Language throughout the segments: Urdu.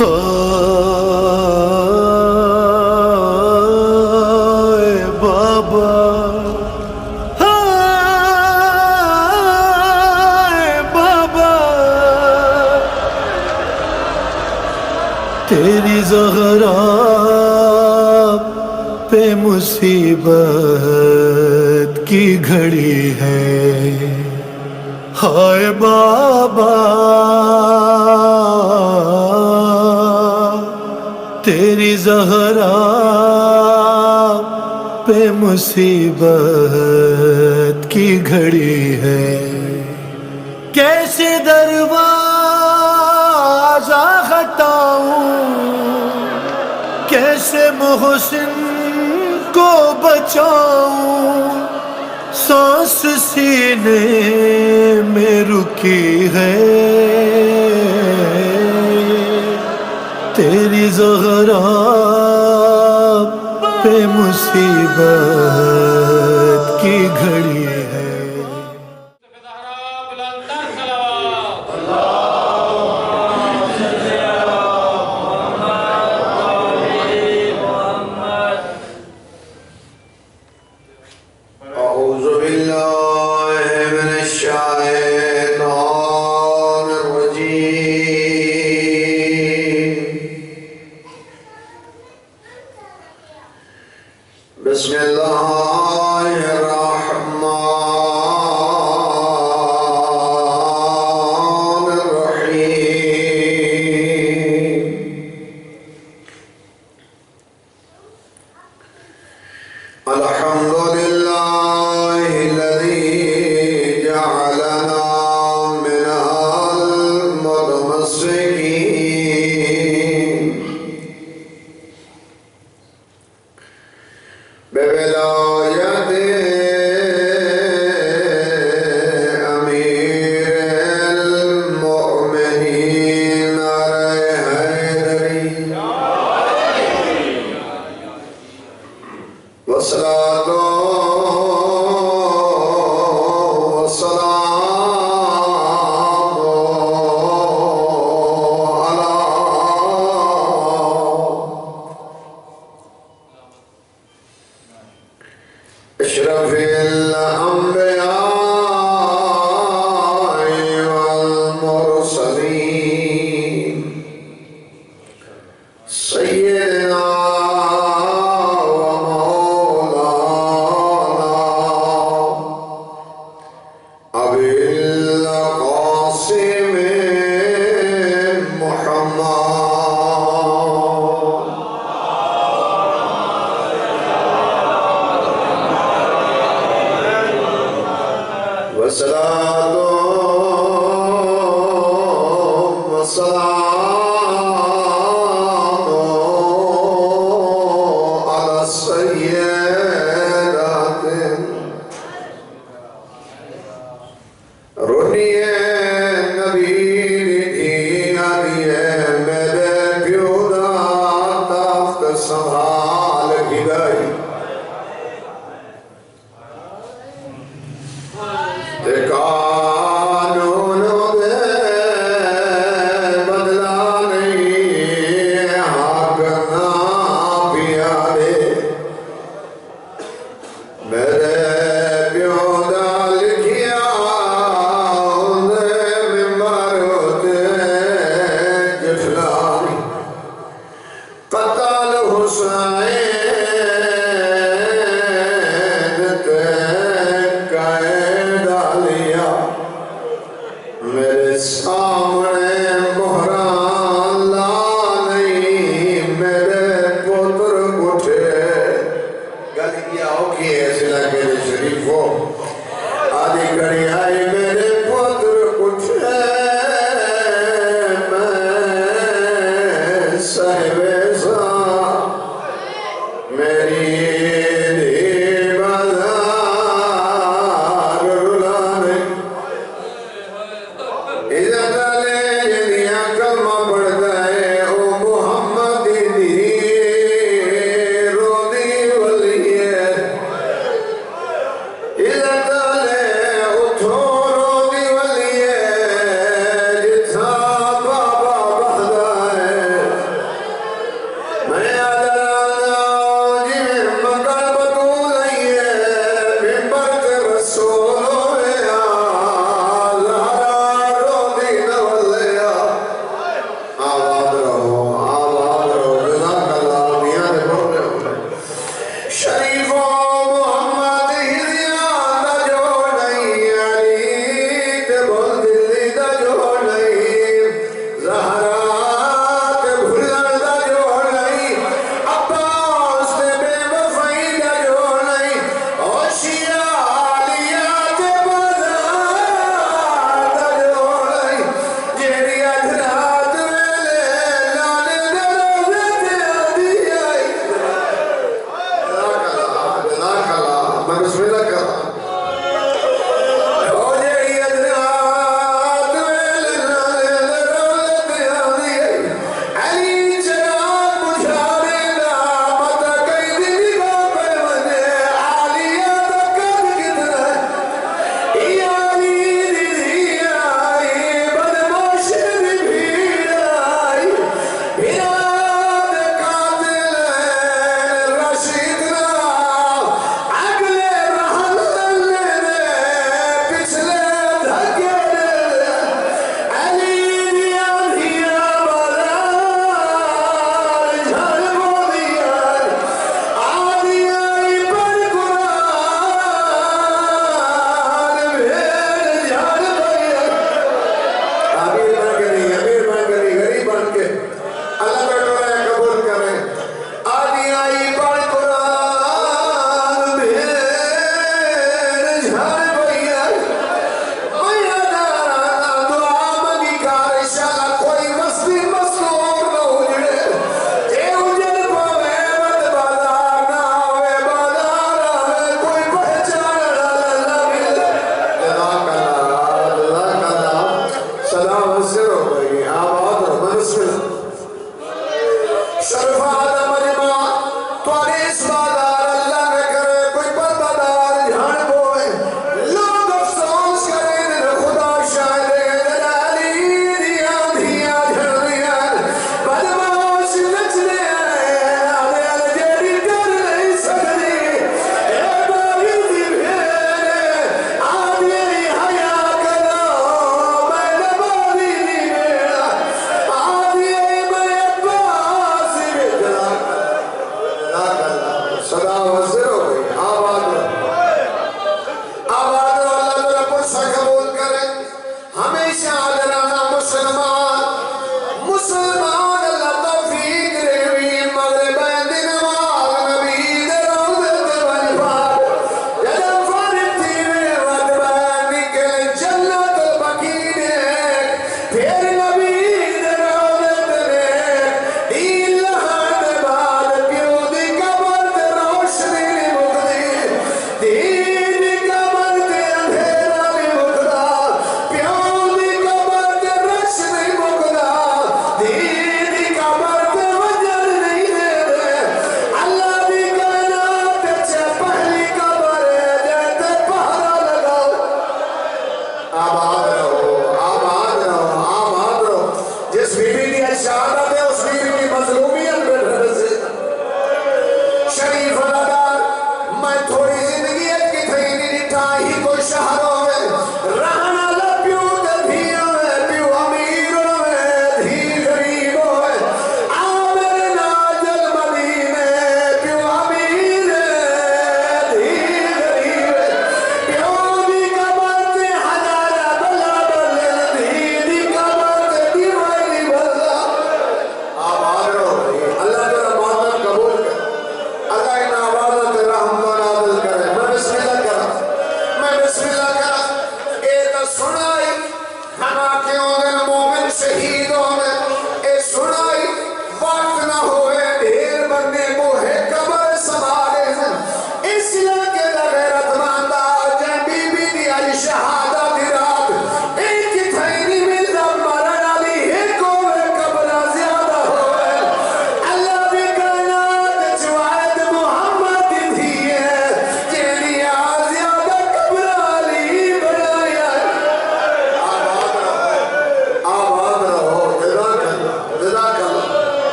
ہائے بابا، ہائے بابا، تیری زہرا پہ مصیبت کی گھڑی ہے، ہائے بابا، تیری زہرا پہ مصیبت کی گھڑی ہے، کیسے دروازہ ہٹاؤں، کیسے محسن کو بچاؤں، سانس سینے میں رکی ہے، تیری زہرا پہ مصیبت کی گھڑی ہے۔ أعوذ بالله من الشيطان الرجيم، بسم الله الرحمن الرحيم، الحمد لله الذي جعلنا من المتمسكين بولاية أمير المؤمنين حيدري، والصلاة والسلام على أشرف الأنبياء والمرسلين، سيدنا ومولانا أبي القاسم محمد، والصلاة والسلام على السيدات رني النبي علي مدى بيودا تحت سمال الهداية، قانون دے بدلا نہیں، حق نہ پیارے، شریف محمد ہریان دا جو نہیں علی تے بول دلی دا جو نہیں زہرا تے بھلن دا جو نہیں عباس تے بے وفائی دا جو نہیں اوشیا علیہ تے بازار دا جو نہیں جیڑی ادھرات ویلے لانے دا روزے تے آدھی آئی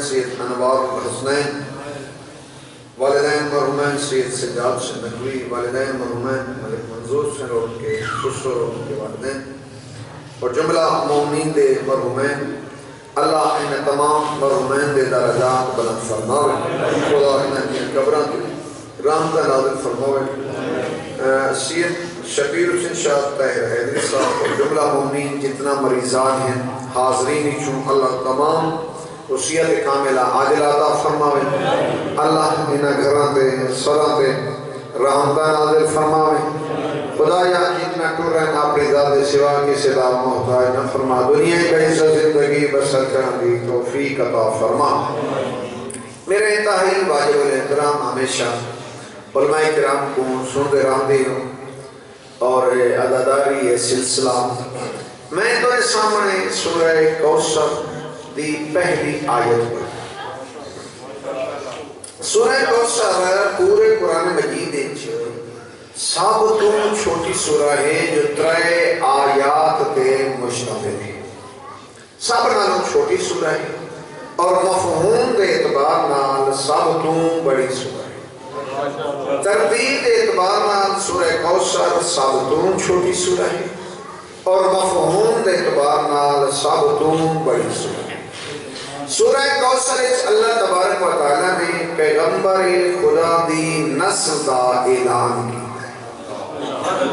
سید انوار الحسنین، والدین مرحومین سید سجاد سے نقوی، والدین مرحومین ملک منظور سے اور ان کے خسر اور ان کے والدین اور جملہ مومنین دے مرحومین، اللہ ان تمام مرحومین دے درجات بلند فرماوے، خدا انہیں کی قبران کی رحمت نازل فرماوے۔ سید شبیر حسین شاہ طاہر حیدری صاحب اور جملہ مومنین جتنا مریضان ہیں حاضرین چون اللہ تمام وصیت کاملہ عاجلہ عطا فرماوے، اللہ انہیں گھران دے سران دے رحمتہ نازل فرماوے، خدایا جتنا ٹور رہن اپنی ذات سوا کی صدا محتاج نہ فرما، دنیا کا حصہ زندگی بسر کرنے دی توفیق عطا فرما۔ میرے انتہائی واجب الاحترام ہمیشہ علماء کرام کو سنتے رہتے ہوں اور عداداری یہ سلسلہ میں تو سامنے سورہ کوثر دی پہلی آیت پر سورہ کوثر پورے قرآن مجید سب تو چھوٹی سورہ ہے جو 3 آیات تے مشتمل ہے، سب نالوں چھوٹی سورہ ہے اور مفہوم دے اعتبار نال سب تو بڑی سورہ ہے، ترتیب دے اعتبار نال سورہ کوثر سب تو چھوٹی سورہ ہے اور مفہوم دے اعتبار نال سب تو بڑی سورہ ہے۔ سورہ کوثر اللہ تبارک و تعالیٰ نے پیغمبر خدا دی نسل دا اعلان کی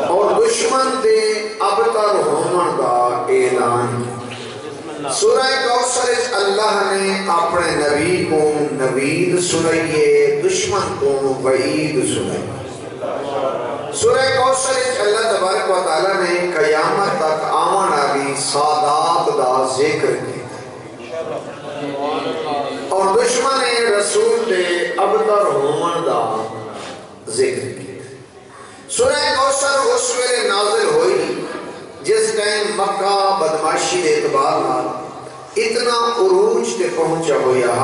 اور دشمن دے ابتر ہومن دا اعلان کی۔ سورہ کوثر اللہ نے اپنے نبی کو نوید سنائیے، دشمن کو وعید سنائیے۔ سورہ کوثر اللہ تبارک و تعالیٰ نے قیامت تک آمن والی سادات دا ذکر کیا اور دشمن رسول دے ابتر ہومن دا ذکر کیا۔ سورہ کوثر اس ویلے نازل ہوئی جس ٹائم مکہ بدماشی دے اعتبار نال اتنا عروج تے پہنچا ہویا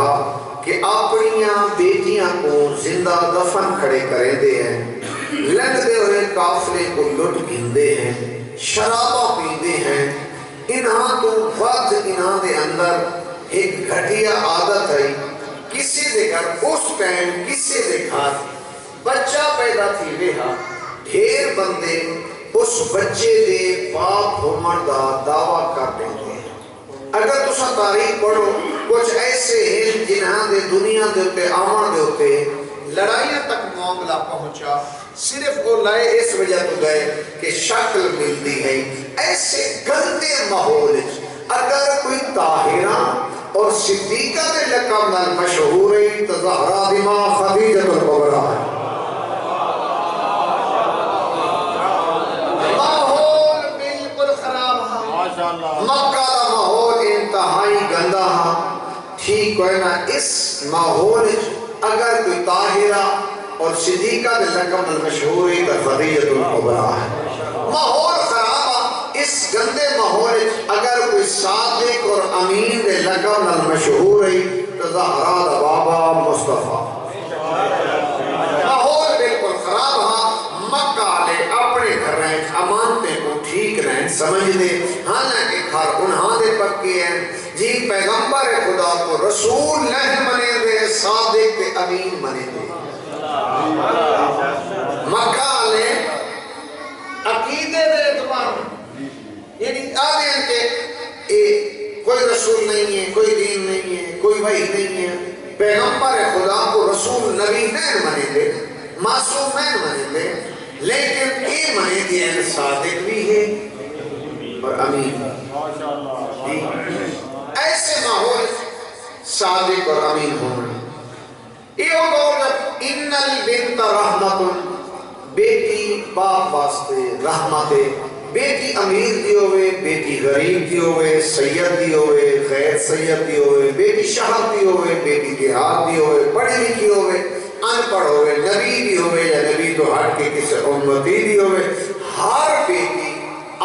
کہ اپنیاں بیٹیاں کو زندہ دفن کھڑے کرے دے ہیں، لڑتے ہوئے قافلے کو لٹ گھندے ہیں، شرابہ پیندے ہیں۔ انہاں تو وقت انہاں دے اندر ایک گھٹیا عادت ہے، کسی دے گھر اس ٹائم کسی دے گھر بچہ پیدا تھی ویہا ڈھیر بندے اس بچے دے باپ ہومن دا دعویٰ کر دیتے ہیں۔ اگر تسا تاریخ پڑھو کچھ ایسے ہیں جنہاں دے دنیا دے ہوتے آمان دے ہوتے لڑائیاں تک معاملہ پہنچا، صرف وہ لائے اس وجہ تو گئے کہ شکل ملتی ہے۔ ایسے گندے ماحول اگر کوئی طاہرہ اور صدیقہ دے لقب نال مشہور ہے تو زہرا دماغ خدیجہ الکبریٰ ہے۔ مکہ دا ماحول انتہائی گندہ ہاں، ٹھیک ہے نا؟ اس ماحول اگر کوئی طاہرہ اور صدیقہ دے لقب مشہور ہے تو خدیجہ الکبریٰ ہے۔ ماحول خراب، اس گندے ماحول اگر کوئی صادق اور امین دے لقب مشہور ہے تو زہرا دا بابا مصطفیٰ۔ ماحول بالکل خراب ہاں، مکہ لے اپنے گھر رہیں امانتے کو ٹھیک رہیں سمجھ دے، حالانکہ گھر انہاں دے پکے ہیں جی پیغمبر خدا کو رسول نہیں منے دے، صادق تے امین منے دے۔ مکہ لے عقیدے دے اعتبار یعنی آگے ہیں کہ کوئی رسول نہیں ہے، کوئی دین نہیں ہے، کوئی وحی نہیں ہے، پیغمبر خدا کو رسول نبی نہیں منے دے، معصوم نہیں منے دے، لیکن یہ منے دے صادق بھی ہے اور امین۔ ایسے ماحول صادق اور امین ہونا یہ ہوگا جب ان البنت رحمت، بیٹی باپ واسطے رحمت، بیٹی امیر دی ہوئے، بیٹی غریب دی ہوئے، سید دی ہوئے، غیر سید دی ہوئے، بیٹی شہر دی ہوئے، بیٹی دیہات دی ہوئے، پڑھی لکھی ہوئے، ان پڑھ ہوئے، نبی بھی ہوئے یا نبی تو ہٹ کے کسی امتی بھی ہوئے، ہر بیٹی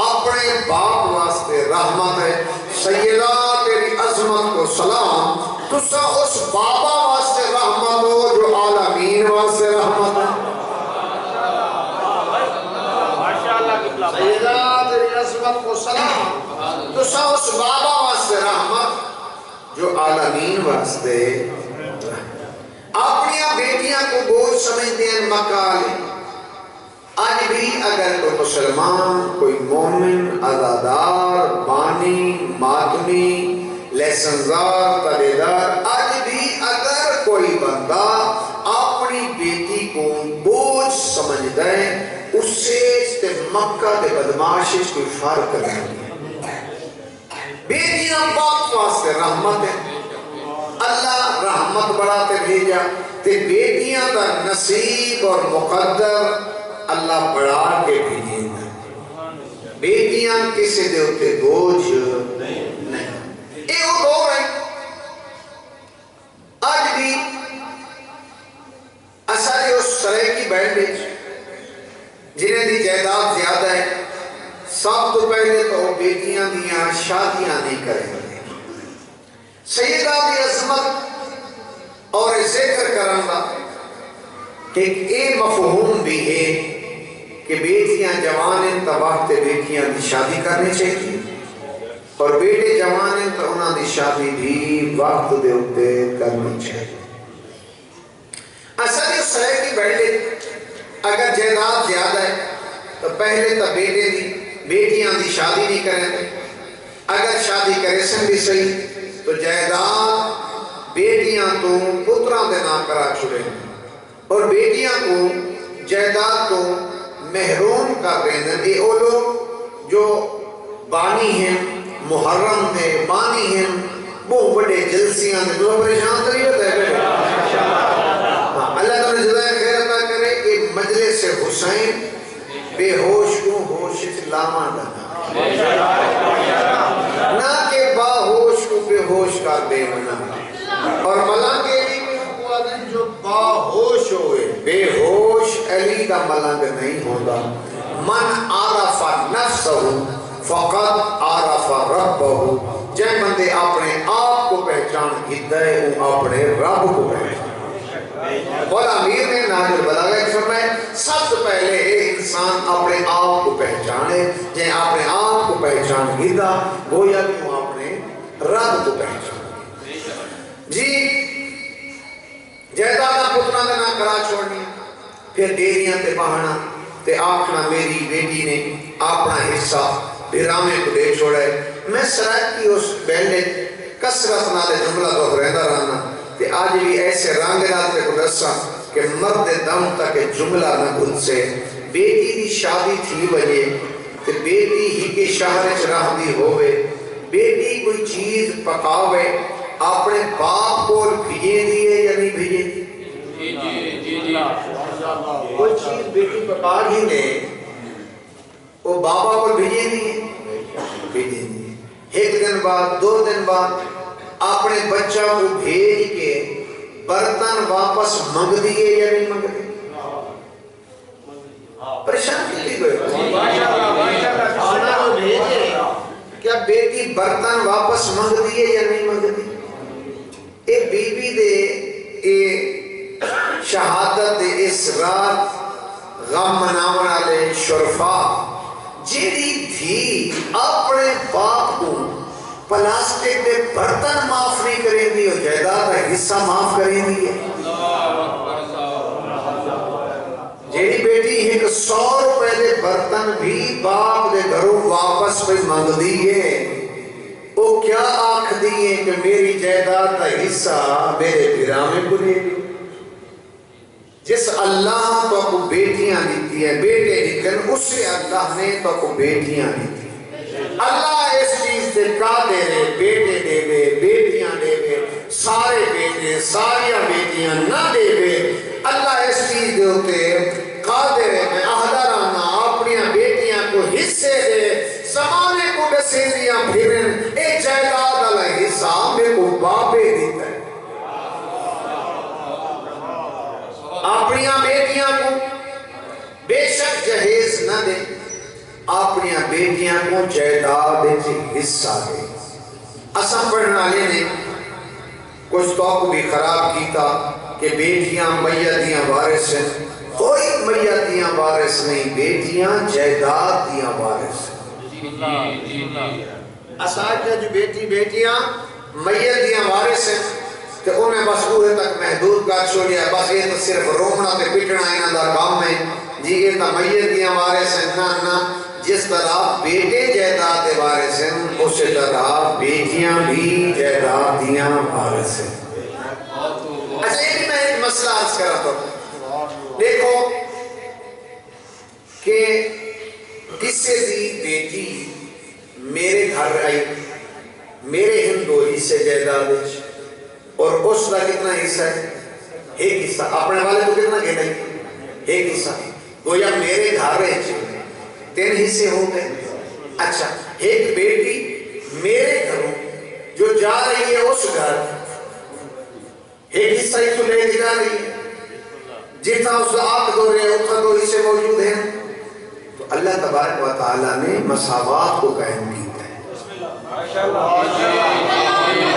اپنے باپ واسطے رحمت ہے۔ سیدہ تیری عظمت کو سلام، تسا اس بابا واسطے رحمت ہو جو عالمین واسطے رحمت ہے۔ سیدہ تیری عظمت کو سلام، تسا اس بابا واسطے رحمت جو عالمین واسطے اپنی بیٹیاں کو بوجھ سمجھتے ہیں مکالے. آج بھی اگر کوئی مسلمان، کوئی مومن، عزادار، بانی، ماتمی، لہسنزار، تلےدار، آج بھی اگر کوئی بندہ اپنی بیٹی کو بوجھ سمجھ دے، اس سے مکہ دے بدماشش کوئی فرق نہیں. بیٹیاں باپ واسطے رحمت ہے. اللہ رحمت بڑھاتے بھیجا تے بیٹیاں دا نصیب اور مقدر اللہ بڑھا کے بھیجیں گا. بیٹیاں کسی دے ہوتے بوجھ نہیں. یہ وہ دور ہے. آج بھی اثر اس سرے کی بہن جنہیں دی جائیداد زیادہ ہے، سب تو پہلے تو بیٹیاں دیاں شادیاں نہیں کریں گے. سیدہ دی عظمت اور ذکر کرنا کہ ایک مفہوم بھی ہے کہ بیٹیاں جوان ہیں تو وقت بیٹیاں دی شادی کرنی چاہیے، اور بیٹے جوان ہیں تو انہوں دی شادی بھی وقت دے ہوتے کرنی چاہیے. اصل اس سرے کی بیٹے اگر جائیداد زیادہ ہے تو پہلے تو بیٹیاں دی شادی نہیں کریں. اگر شادی کرے سن بھی صحیح تو جائیداد بیٹیاں تو پتراں دے نام کرا چھوڑے، اور بیٹیاں کو جائیداد کو محروم کر رہے ہیں. یہ وہ لوگ جو بانی ہیں، محرم تھے، بانی ہیں، بہت بڑے جلسیاں تھے، جو پریشان تو نہیں ہوتا ہے. اللہ تعالیٰ جزائے خیر عطا کرے کہ مجلس حسین بے ہوش کو ہوش لاما دنا، نہ کہ با ہوش کو بے ہوش کر دے منا. اور ملنگ علی کو ہوا دن جو با ہوش ہوئے، بے ہوش علی کا ملنگ نہیں ہوتا. من عرف نفسہ فقط عرف ربہ. جائے بندے اپنے آپ کو پہچان گئے وہ اپنے رب کو پہچان. مولا امیر نے ناج البلاغہ ایک فرمائے سب سے پہلے ایک انسان اپنے آپ کو پہچانے. جائے اپنے آپ کو پہچان گئے گویا کہ وہ اپنے رب کو پہچان. جی جائیداداں پتراں دے نام کرا چھوڑنی، پھر ڈیریاں تے بہانا تے آکھنا میری بیٹی نے اپنا حصہ بھرامے کو دے چھوڑے. میں سرائت کی اس بینڈے کسرت نالے جملہ تو رہندا رہنا تے آج بھی ایسے رنگ نالے کو دسا کہ مرد دم تک جملہ نہ گھن سے. بیٹی دی شادی تھی وجہ تے بیٹی ہی کے شہر چراہ دی ہوئے. بیٹی کوئی چیز پکاوے اپنے باپ کو بھیجے دیئے یا نہیں بھیجے دیئے؟ کوئی چیز بیٹی پکا ہی لے وہ بابا کو بھیجے دیئے؟ بھیجے دیئے. ایک دن بعد، 2 دن بعد اپنے بچہ کو بھیج کے برتن واپس منگ دیئے یا نہیں منگ دیئے؟ پریشان کی لی گئے آنا کو بھیجے، کیا بیٹی برتن واپس منگ دیئے یا نہیں منگ دیئے؟ اے بی بی دے اے شہادت دے اس رات غم مناونا لے شرفا جیڑی تھی اپنے باپ کو پلاسٹک دے برتن معاف نہیں کریں دی اور جائیداد کا حصہ معاف کریں دی. جیڑی بیٹی ایک 100 روپے دے برتن بھی باپ دے گھروں واپس پہ منگ دیئے، وہ کیا آنکھ دیئے کہ میری جائیداد کا حصہ میرے بھرامے کو دے دی. جس اللہ تو کو بیٹیاں دیتی ہے، بیٹے لیکن اس سے اللہ نے تو کو بیٹیاں دیتی ہے. اللہ اس چیز سے کا دے رہے، بیٹے دے وے، بیٹیاں دے وے، سارے بیٹے ساریاں بیٹیاں نہ دے وے. اللہ اس چیز دے ہوتے قادر ہے میں اہدارانا اپنی بیٹیاں کو حصے دے زمانے کو دسے دیا پھرن ایک جائیداد علیہ حصہ میں کو باپے دیتا ہے. اپنی بیٹیاں کو بے شک جہیز نہ دے، اپنی بیٹیاں کو جائیداد سے حصہ دے. اسم پڑھنا لے نے کچھ توق بھی خراب کیتا کہ بیٹیاں میتیاں وارث ہیں. کوئی میتیاں وارث نہیں، بیٹیاں جائیداد دیاں وارث ہیں. اساجہ جو بیٹیاں میت دیاں وارث ہیں تے انہیں بس اوہے تک محدود کر چھوڑیا بس یہ تو صرف رومنا تے پٹنا انہاں دا کام ہے جی یہ تو میت دیاں وارث ہیں نہ جس طرح بیٹے جائیداد دے وارث ہیں اسی طرح بیٹیاں بھی جائیداد دیاں وارث ہیں اچھا یہ بھی میں ایک مسئلہ عرض کرا تو دیکھو کہ کسے دی بیٹی میرے گھر آئی میرے ہم 2 حصے جائیداد اور اس کا کتنا حصہ ہے ایک حصہ اپنے والے کو کتنا کہنا ہے ایک حصہ گویا میرے گھر 3 حصے ہوں گے اچھا ایک بیٹی میرے گھروں جو جا رہی ہے اس گھر ایک حصہ ہی تو لے کے جا رہی ہے جتنا اس کا آپ دو رہے اتنا 2 حصے موجود ہیں تو اللہ تبارک و تعالیٰ نے مساوات کو قائم کیا ہے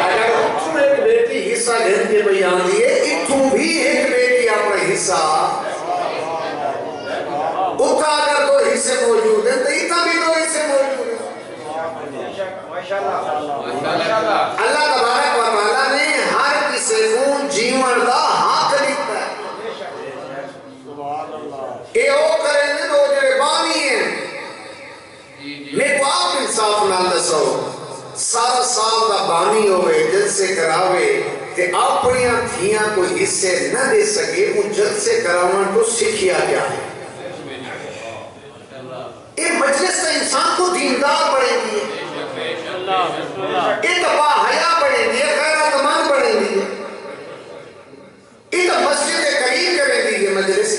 اگر تم ایک بیٹی حصہ گھر کے بیان دیے تم بھی ایک بیٹی اپنا حصہ اتنا اگر 2 حصے موجود ہیں تو اتنا بھی 2 حصے موجود ہیں اللہ تبارک و تعالیٰ نے ہر کسی کو جیون دا حق دیتا ہے اے او کریں گے تو جڑے بانی ہیں میں کو آپ انصاف نہ دسو سارا سال دا بانی ہوئے جلسے کراوے کہ اپنی دھیاں کوئی حصے نہ دے سکے وہ جلسے کراوان تو سکھیا کیا ہے ایک مجلس سے انسان کو دیندار بڑھیں گی ایک باحیا بڑھیں گی غیرت مند بڑھیں گی ایک مسجد قریب کریں گی یہ مجلس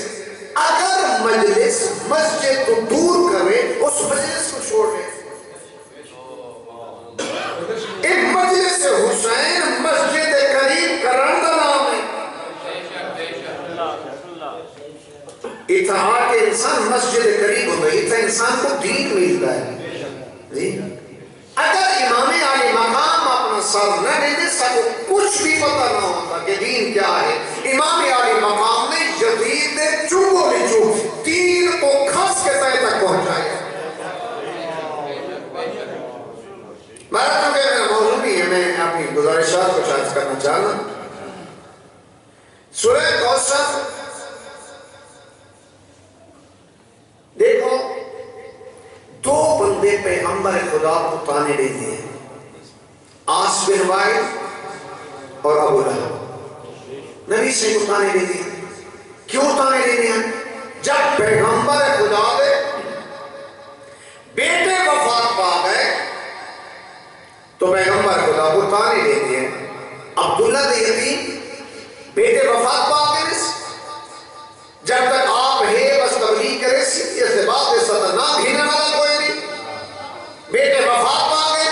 اگر مجلس مسجد کو دور کرے اس مجلس کو چھوڑ دیں ایک مجلس حسین مسجد قریب کرن دا نام ہے اتحاد کے انسان مسجد قریب ہوتا ہے اتنا انسان کو دین ملتا ہے اگر امام علی مقام اپنا سر نہ دے سکو کچھ بھی پتہ نہ ہوتا کہ دین کیا ہے امام علی مقام نے جدید چوبو لچو تین کو کھس کے تائے تک پہنچایا میرا تو کہ میرا موضوع بھی ہے میں اپنی گزارشات کو چارج کرنا چاہنا سورہ کوثر دیکھو 2 بندے پیغمبر خدا کو تانے دیتے ہیں آس بن وائل اور ابو لہب نبی سے کو تانے دیتے ہیں کیوں تانے دیتے ہیں جب پیغمبر خدا دے بیٹے وفات پا گئے تو پیغمبر خدا کو تانے دیتے ہیں عبداللہ دے یتیم بیٹے وفات پا گئے جب تک آپ ہے بس تبلیغ کرے سیدھی سے بات ہے ستنا بھینا والا کوئی نہیں بیٹے وفات پا گئے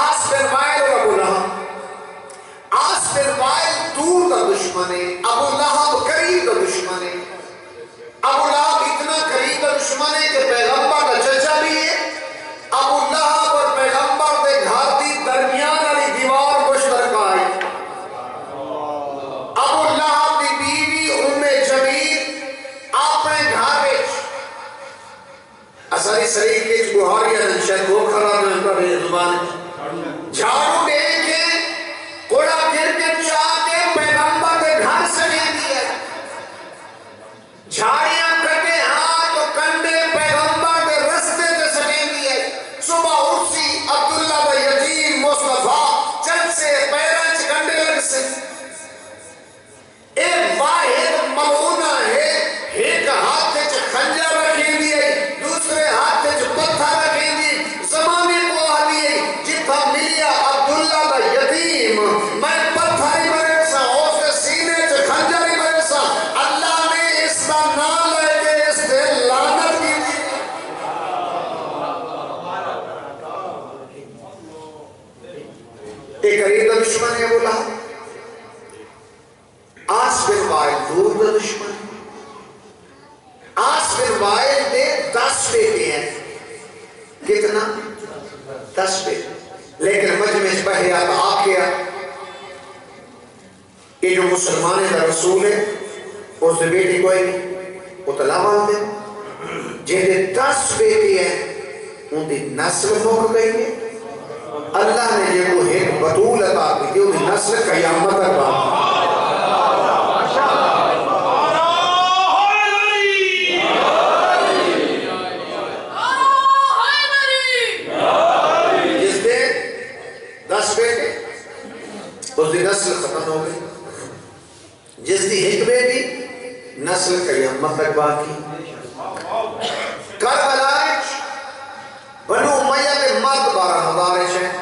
آس بن وائل اور ابو لہب آس بن وائل دور کا دشمن ہے ابو لہب قریب کا دشمن ہے ابو لہب اتنا قریب کا دشمن ہے کہ پیغمبر کا چچا بھی ہے ابو لہب اور پیغمبر دے گھر دی درمیان والی دیوار مشترکہ ہے ابو لہب دی بیوی ام جمیل اپنے گھر اثری شریف کے بہاری شاید وہ خراب ہے پر یہ زبان جھاڑو دے کے کوڑا گر کے چاہ کے پیغمبر کے گھر سے لے دیا جھاڑیاں کٹے ہاتھ تو کنڈے پیغمبر کے رستے سے سٹے دیے صبح اٹھسی عبداللہ کا یتیم مصطفیٰ چل سے پیران چ کنڈے لگ سے ایک واحد ملعونہ ہے ایک ہاتھ چ خنجر رکھیں دیئے دوسرے ہاتھ چ پتھر رکھیں دیئے زمانے کو آلیے جتھا ملیا عبداللہ کا یتیم میں پتھر ہی بنے سا اس کے سینے چ خنجر ہی بنے سا اللہ نے اس کا نام لے کے اس سے لعنت کی دی ایک قریب دشمن ہے بولا آس بن وائل دور کا دشمن آس بن وائل دے 10 بیٹے ہیں کتنا 10 بیٹے لیکن مجمع بحیات آکیا یہ جو مسلمان کا رسول ہے اس سے بیٹی کوئی نہیں وہ طلاق آتے ہیں جہاں 10 بیٹے ہیں ان کی نسل موقع گئی ہے اللہ نے یہ کو ایک بطول عطا کی تھی انہیں نسل قیامت تک باقی جس دے 10 بیٹے اس دی نسل ختم ہو گئی جس دی ایک بیٹی نسل قیامت تک باقی کربلا بنو امیہ کے مرد 12,000 ہیں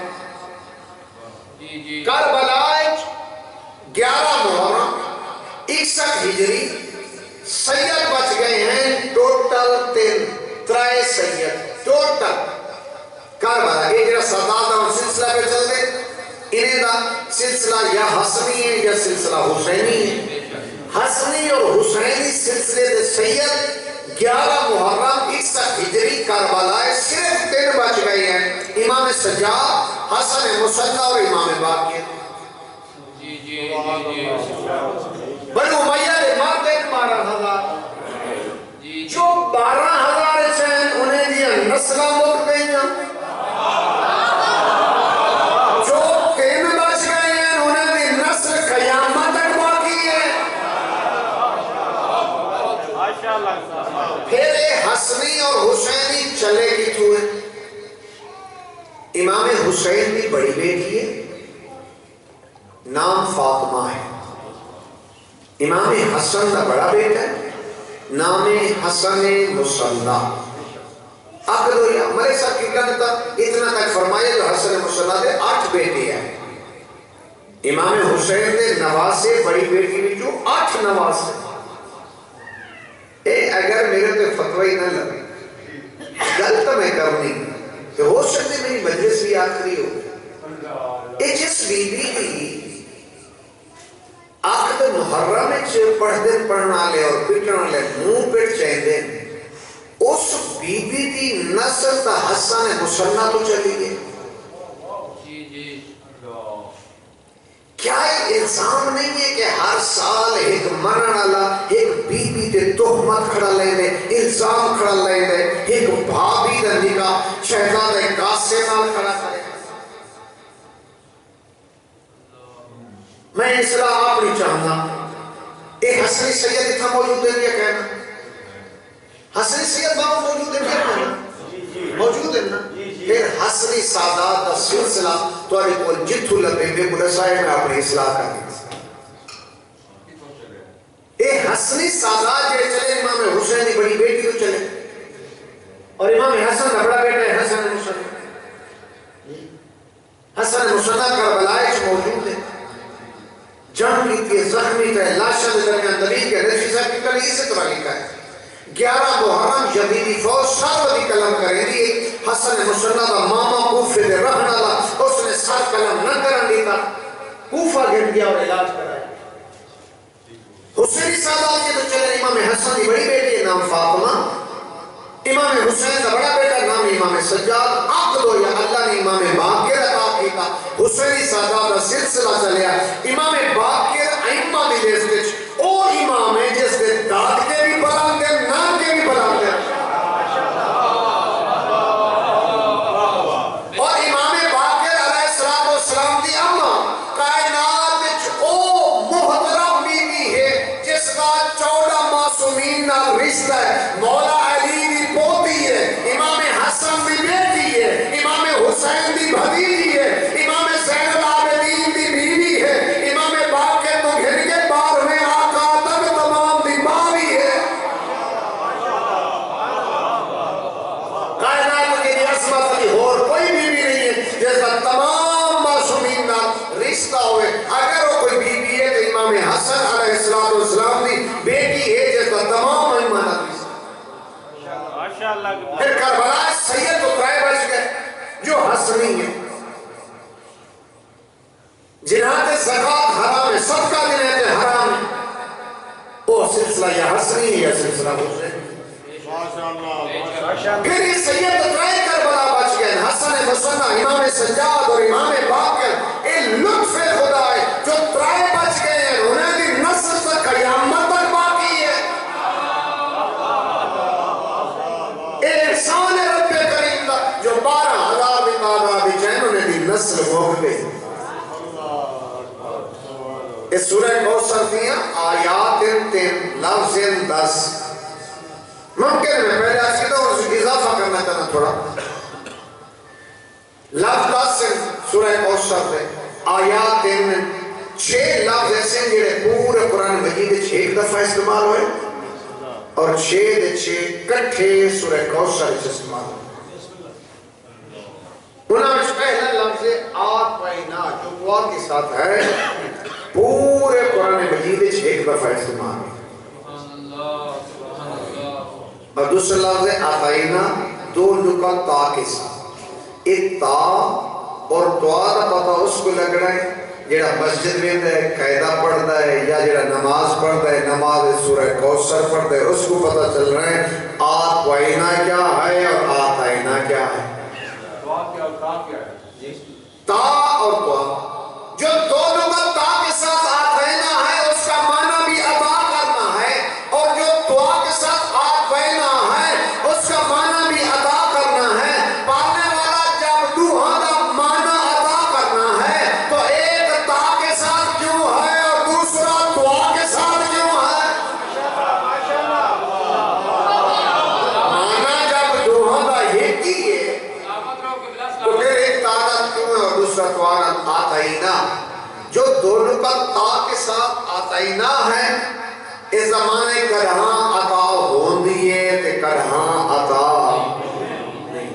کربلا 11 محرم 61 ہجری سید بچ گئے ہیں ٹوٹل 3 سید ٹوٹل کربلا یہ جرا سردار اور سلسلہ پہ چل دے انہیں دا سلسلہ یا حسنی ہے یا سلسلہ حسینی ہے حسنی اور حسینی سلسلے دے سید 11 محرم 61 ہجری کربلا صرف 3 بچ گئے ہیں امام سجاد حسن مصنع اور امام باقر بنو امیہ نے مرد 12,000 جو 12,000 ہیں انہیں دیا نسلہ مک گئی ہیں جو 3 بچ گئے ہیں انہیں دی نسل قیامت تک باقی ہے پھر حسنی اور حسینی چلے گی چھوئے امام حسین کی بڑی بیٹی ہے نام فاطمہ ہے امام حسن کا بڑا بیٹا ہے نام حسن مصنع عقد ہویا ملک صاحب کی کہتا اتنا تک فرمایا جو حسن مصنع دے 8 بیٹے ہیں امام حسین دے نواسے بڑی بیٹی بھی جو 8 نواسے اگر میرے تے فتوی نہ لگے غلط میں کرنی کہ ہو سکتے میری مجلس بھی آخری ہو جس بی بی کی عقد محرم پڑھ دن پڑھنا لے اور پٹنا لے منہ پٹ چاہتے اس بی بی کی نسل تا حسن مصنع تو چلی گئے کیا الزام نہیں ہے کہ ہر سال ایک مرن والا ایک بی بی تے تہمت کھڑا لے دے الزام کھڑا لے دے ایک بھابی دا نکاح شہزاد قاسم نال کھڑا کرے میں اصلاح آپ نہیں چاہتا ایک حسنی سید اتنا موجود ہے کیا کہنا حسنی سید بابا موجود ہے کیا کہنا موجود ہے نا پھر حسنی سادات دا سلسلہ تو آئی کول جتھو لبے بے بلسائے میں اپنی اصلاح کر دی ایک حسنی سادات جو چلے امام حسین کی بڑی بیٹی تو چلے اور امام حسن کا بڑا بیٹا ہے حسن مصنع حسن مصنع کربلا موجود ہے جنگ کی تھی زخمی تھے لاشا دے درمیان دلیل کے رشی صاحب کی کلی اسے طرح لکھا ہے 11 محرم یزیدی فوج سر ودی قلم کریں دی حسن مصنع دا ماما کوفے دے رہنا لا اس نے سر قلم نہ کرن دیتا کوفہ گھر گیا اور علاج کرایا حسینی سادات کے تو چلے امام حسن دی بڑی بیٹی نام فاطمہ امام حسین کا بڑا بیٹا نام امام سجاد عقد ہو یا اللہ نے امام باقر عطا کیتا حسینی سادات کا سلسلہ چلیا امام باقر ائمہ دی لیس وچ او امام ہے جس دے داد کے بھی بلند ہیں نام کے بھی بلند ہیں اور امام باقر علیہ السلام دی اماں کائنات وچ او محترم بیوی ہے جس کا 14 معصومین نال رشتہ ہے مولا علی دی پوتی ہے امام حسن دی بیٹی ہے امام حسین دی بھتیجی ہے امام زین العابدین دی بیوی ہے امام باقر تو گھر کے 12ویں آقا تک تمام دی باوی ہے کائنات کی عصمت علی اور کوئی بیوی نہیں ہے جیسا تمام معصومین نال رشتہ ہوئے اگر وہ کوئی بیوی ہے تو امام حسن علیہ السلام دی بیٹی ہے جیسا تمام ائمہ نال رشتہ پھر کربلا سید تو 3 بچ گئے جو حسنی ہے جنہاں تے زکاة حرام ہے صدقہ دینے تے حرام ہے وہ سلسلہ یا حسنی ہے یا سلسلہ حسین پھر یہ سید تو 3 کربلا بچ گئے حسن مصنع امام سجاد اور امام باقر اے لطف خدا ہے جو 3 بچ گئے ہیں انہیں دی نسل سے قیامت تک باقی ہے احسان رب کریم دا جو 12,000 تعداد جن انہیں دی نسل اس سورہ کوثر دیا آیات 3 لفظ 10 ممکن ہے پہلے آج کی تو اضافہ کرنا چاہنا تھوڑا لفظ 10 سورہ کوثر دے آیات 6 لفظ ایسے ہیں جڑے پورے قرآن مجید 6 دفعہ استعمال ہوئے اور 6 کٹھے سورہ کوثر استعمال ہوئے انہاں میں پہلا لفظ آتینا جو دعا کے ساتھ ہے پورے قرآن مجید 6 دفعہ استعمال ہوئے اور دوسرا لفظ آتینا 2 نقط تا کے ساتھ ایک تا اور دعا دا پتہ اس کو لگ رہا ہے جڑا مسجد میں ہے قاعدہ پڑھتا ہے یا جڑا نماز پڑھتا ہے نماز سورہ کوثر پڑھتا ہے اس کو پتہ چل رہا ہے آتینا کیا ہے اور آتینا کیا ہے تا اور دعا جو دونوں کا تا کے ساتھ آتینا ہے اس کا معنی بھی عطا کرنا ہے اور جو دعا کے ساتھ آتینا ہے اس کا معنی بھی عطا کرنا ہے پانے والا جب دوہا دا معنی عطا کرنا ہے تو ایک تا کے ساتھ کیوں ہے اور دوسرا دعا کے ساتھ کیوں ہے معنی جب دوہا دا ایک ہی ہے تو پھر ایک تعداد کیوں ہے اور دوسرا توارا آتینا جو دونوں کا تا کے ساتھ آتینا ہے اس زمانے کرہاں عطا ہون دیئے تے کرہاں عطا نہیں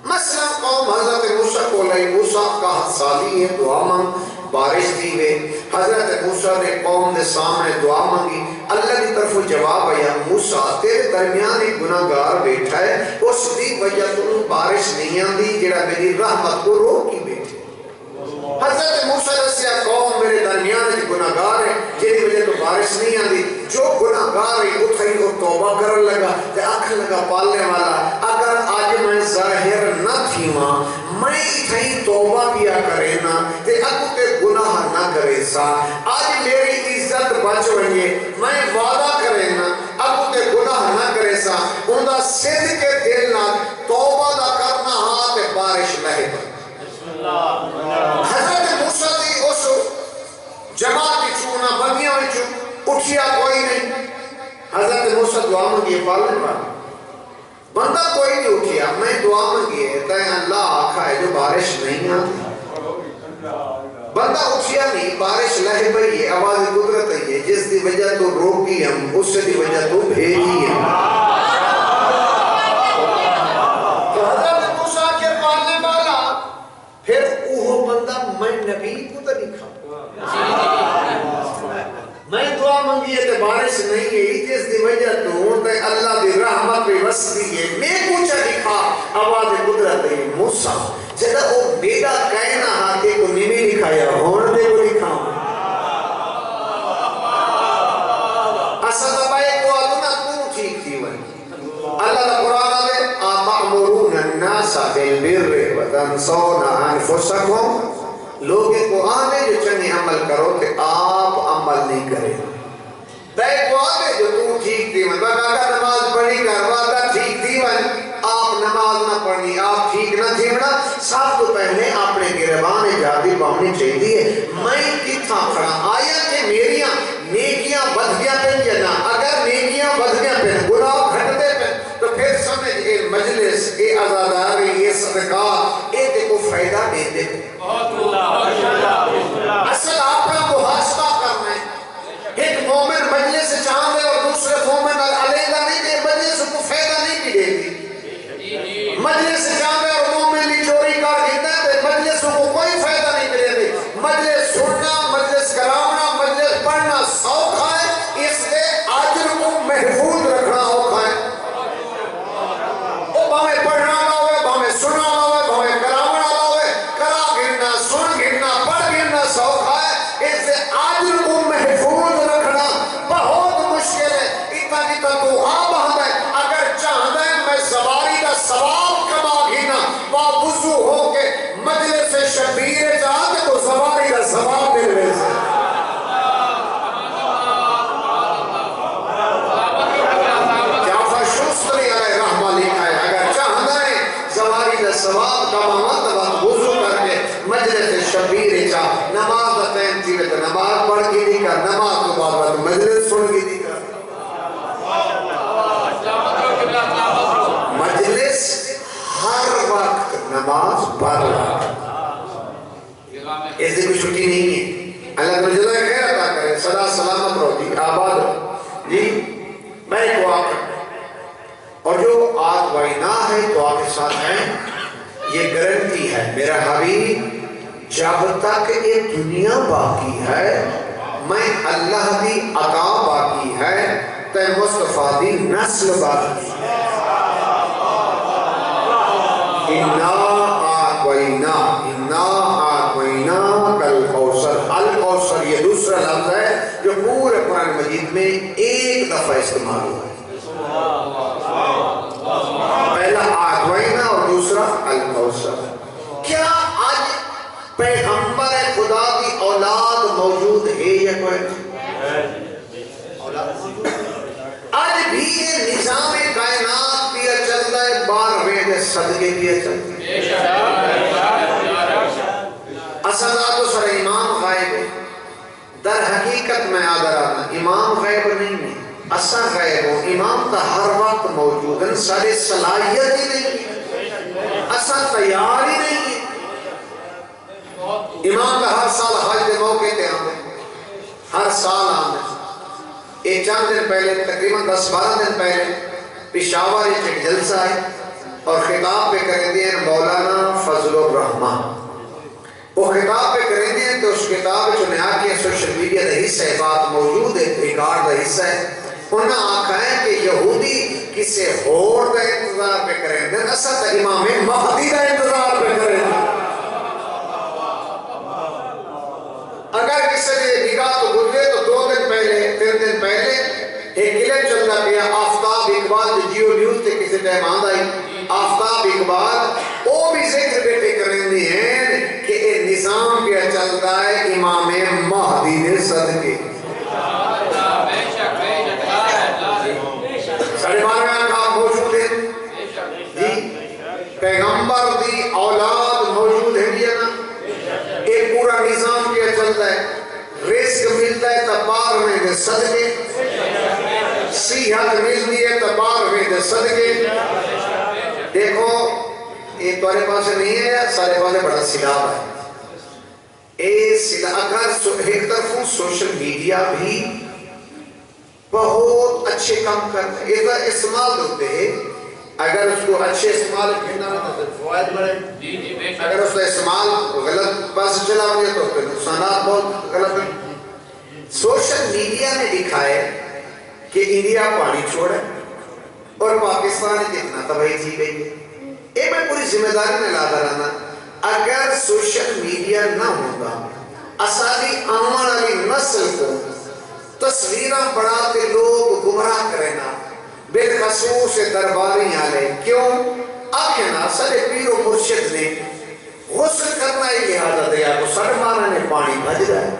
مثلا قوم حضرت موسیٰ کو لئی موسیٰ کا سالی ہے دعا مانگ بارش دیوے حضرت موسیٰ نے قوم دے سامنے دعا مانگی اللہ کی طرف جواب آیا موسیٰ تیرے درمیان ایک گناہگار بیٹھا ہے اس دی وجہ تو بارش نہیں آندی جڑا میری رحمت کو روکی بیٹھے حضرت موسیٰ نے قوم میرے درمیان ایک گناہگار ہے جیدی وجہ تو بارش نہیں آندی جو گناہگار ہے اتھائی کو توبہ کرن لگا تے آکھن لگا پالنے والا اگر آج میں ظاہر نہ تھی ماں میں اتھائی توبہ کیا کرے نا تے اکو تے گناہ نہ کرے سا آج میری عزت بچ رہی ہے میں وعدہ کرے نا اکو تے گناہ نہ کرے سا اندہ صدق کے دل نہ توبہ دا کرنا ہاں تے بارش لہے پر حضرت موسیٰ دی اس جماعت کی چونا بندیاں میں چون اٹھیا کوئی نہیں حضرت موسیٰ دعا مانگی پالنے والا بندہ کوئی نہیں اٹھیا میں دعا مانگی ہے تے اللہ آکھا ہے جو بارش نہیں آتی بندہ اٹھیا نہیں بارش لہے پئی ہے آواز قدرت ہے جس دی وجہ تو روکی ہم اس سے دی وجہ تو بھیجی ہم تو حضرت موسیٰ کے پالنے والا پھر اوہ بندہ میں نبی کو تو لکھا میں دعا مانگی ہے تے بارش نہیں ہے جس دی وجہ تو تے اللہ دی رحمت بھی وسطی ہے میں پوچھا لکھا آواز قدرت ہے موسیٰ جدہ وہ بیٹا کہنا ہاتھے کو نیمے لکھایا ہون دے کو لکھا اصل دبائے کو آدھنا تو ٹھیک تھی وہی اللہ دا قرآن دے آتعمرون الناس بالبر وتنسون انفسکم لوگ کو آنے جو چنی عمل کرو کہ آپ عمل نہیں کریں دائے کو آنے جو تو ٹھیک تھی من بقا نماز پڑھی کر وعدہ ٹھیک تھی من آپ نماز نہ پڑھنی آپ ٹھیک نہ تھی منا سب تو پہلے اپنے گربان جادی پاؤنی چاہیے میں کتھا کھڑا آیا کہ میریاں نیکیاں بدھیاں پہ جنا اگر نیکیاں بدھیاں پہ گناہ گھٹتے پہ تو پھر سمجھ اے مجلس اے عزاداری اے صدقہ اے تے کو فائدہ دے دے اصل اپنا محاسبہ کرنا ہے ایک مومن مجلس سے چاہاں دے اور دوسرے مومن علیحدہ نہیں دے مجلس کو فائدہ نہیں بھی دے دی مجلس سے چاہاں دے اور مومن لی چوری کار گھندا ہے مجلس کو کوئی فائدہ نہیں ملے دے مجلس سننا مجلس کراؤنا کا نماز تو بابا مجلس سن گئی دی کا مجلس ہر وقت نماز بر وقت اس دن کوئی چھٹی نہیں ہے اللہ تعالیٰ جزائے خیر عطا کرے صدا سلامت رہو جی آباد رہو جی میں دعا کرتا اور جو آج وائنا ہے دعا کے ساتھ ہیں یہ گارنٹی ہے میرا حبیب جب تک یہ دنیا باقی ہے میں اللہ دی عطا باقی ہے تے مصطفیٰ دی نسل باقی ہے اِنَّا آتَوَيْنَا کَالْکَوْثَرِ الکوثر یہ دوسرا لفظ ہے جو پورے قرآن مجید میں ایک دفعہ استعمال ہوا ہے پہلا آتوائنا اور دوسرا الکوثر کیا آج پیغمبر خدا کی اولاد موجود ہے یا کوئی آج بھی یہ نظام کائنات پیا چلتا ہے 12ویں صدقے پیا چلتا ہے اصلات و سر امام غائب ہے در حقیقت میں آدھر آنا امام غائب نہیں ہے اصل غائب ہو امام تا ہر وقت موجود ہے سارے صلاحیت ہی نہیں ہے اصل تیار ہی نہیں ہے امام کا ہر سال حج دے موقع تے آمد ہر سال آمد ایک چند دن پہلے تقریباً 10-12 دن پہلے پشاور ایک جلسہ ہے اور خطاب پہ کریں دیں مولانا فضل الرحمن وہ خطاب پہ کریں دیں تو اس کتاب جو نیا کی سوشل میڈیا دا حصہ ہے بات موجود ہے ریکارڈ دا حصہ ہے انہاں آکھا ہے کہ یہودی کسے ہور دا انتظار پہ کریں دیں اصل تا امام مہدی دا انتظار پہ کریں دیں اگر کسی نے نگاہ تو گزرے تو 2 دن پہلے 3 دن پہلے ایک کلپ چلتا گیا آفتاب اقبال جیو نیوز تے کسی ٹائم آندہ ہی آفتاب اقبال وہ بھی ذکر بیٹے کریں دی ہیں کہ ایک نظام کیا چلتا ہے امام مہدی نے صدقے ساڑھے 12 کا موجود ہے جی پیغمبر دی اولاد موجود ہے بھی نا ایک پورا نظام کیا چلتا ہے رزق ملتا ہے تو 12ویں دے صدقے صحت ملتی ہے تو 12ویں دے صدقے دیکھو یہ تمہارے پاس نہیں ہے سارے پاس بڑا سلاب ہے اگر ایک طرف سوشل میڈیا بھی بہت اچھے کام کرتا ہے اس کا استعمال ہوتے ہیں اگر اس کو اچھے استعمال کرنا تو فوائد بڑھے اگر اس کا استعمال غلط پاس چلا ہوئے تو پھر نقصانات بہت غلط ہیں سوشل میڈیا نے دکھائے کہ انڈیا پانی چھوڑے اور پاکستان کتنا تباہی تھی گئی ہے یہ میں پوری ذمہ داری میں لاتا رہنا اگر سوشل میڈیا نہ ہوگا اسالی آمان علی نسل کو تصویریں بڑھاتے لوگ گمراہ کرنا بالخصوص درباری آلے کیوں آگے نا سارے پیر و مرشد نے غسل کرنا ہی لہذا دیا تو سر مانا نے پانی بھج رہا ہے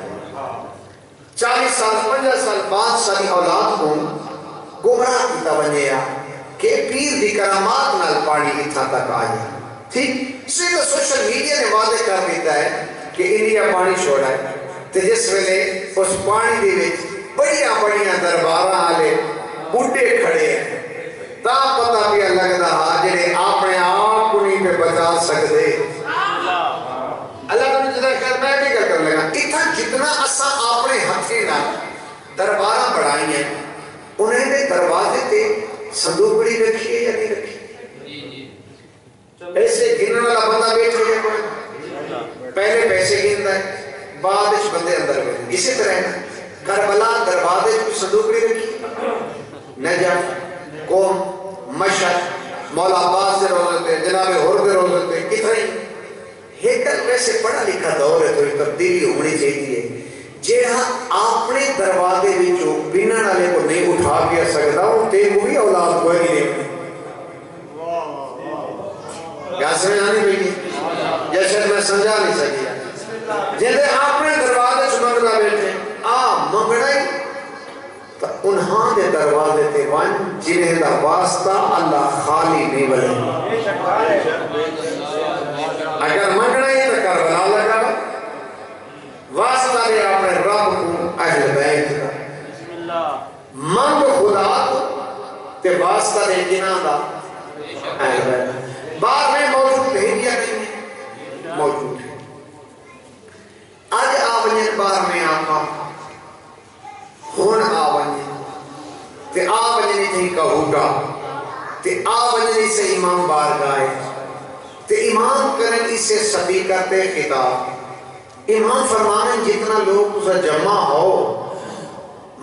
40 سال 50 سال بعد ساری اولاد کو گمراہ کی توجہ کہ پیر دی کرامات نال پانی اتھا تک آیا ٹھیک صرف سوشل میڈیا نے واضح کر دیتا ہے کہ انڈیا پانی چھوڑا ہے تو جس ویلے اس پانی دی وچ بڑیاں درباراں والے بڈھے کھڑے ہیں تا پتہ بھی لگدا حاضر اپنے آپ کو نہیں پہ بچا سکتے اللہ تعالیٰ جدا خیر میں بھی کر لگا اتنا جتنا اسا اپنے ہتھے نال درباراں بڑھائی ہیں انہیں نے دروازے تے صندوقڑی رکھی ہے یا نہیں رکھی ایسے گننے والا بندہ بیٹھ رہے کوئی پہلے پیسے گنتا ہے بعد اس بندے اندر بیٹھ اسی طرح ہے کربلا دروازے کی صندوقڑی رکھی نجف قوم مشہد مولا عباس سے روزتے جناب حر دے روزتے کتنے ہیکل ویسے پڑھا لکھا دور ہے تو تبدیلی ہونی چاہیے جہاں اپنے دروازے وچوں بنا والے کو نہیں اٹھا کے سکتا وہ تے کو بھی اولاد کوئی نہیں کیا سمجھ آنی ہوئی جیسے میں سمجھا نہیں سکیا جیسے اپنے دروازے سے منگلا بیٹھے منگنا ہی تو انہاں دے دروازے تے وان جنہیں دا واسطہ اللہ خالی نہیں بنے اگر منگنا ہی تو کربلا لگا واسطہ دے اپنے رب کو اہل بیت کا منگ خدا تو تے واسطہ دے جنہ دا اہل بیت بعد میں موجود ہے یا نہیں موجود ہے آج آونین بار میں آقا ہون آونین تے آونین تھی کہوگا تے آونین سے امام بار گائے تے امام کرن اسے صدیقت خطاب امام فرمانے جتنا لوگ اسے جمع ہو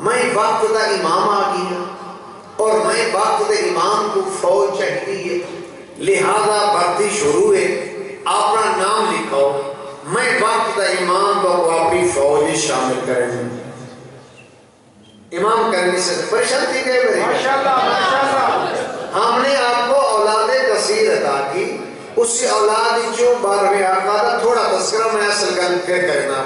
میں وقت دا امام آگیا اور میں وقت دا امام کو فوج چاہتی ہے لہذا بھرتی شروع ہے اپنا نام لکھو میں وقت دا امام کو اپنی فوج شامل کریں امام کرنے سے پریشان تھی گئے بھائی ہم نے آپ کو اولاد کثیر عطا کی اس سے اولاد جو 12ویں آقا دا تھوڑا تذکرہ میں اصل گل کرنا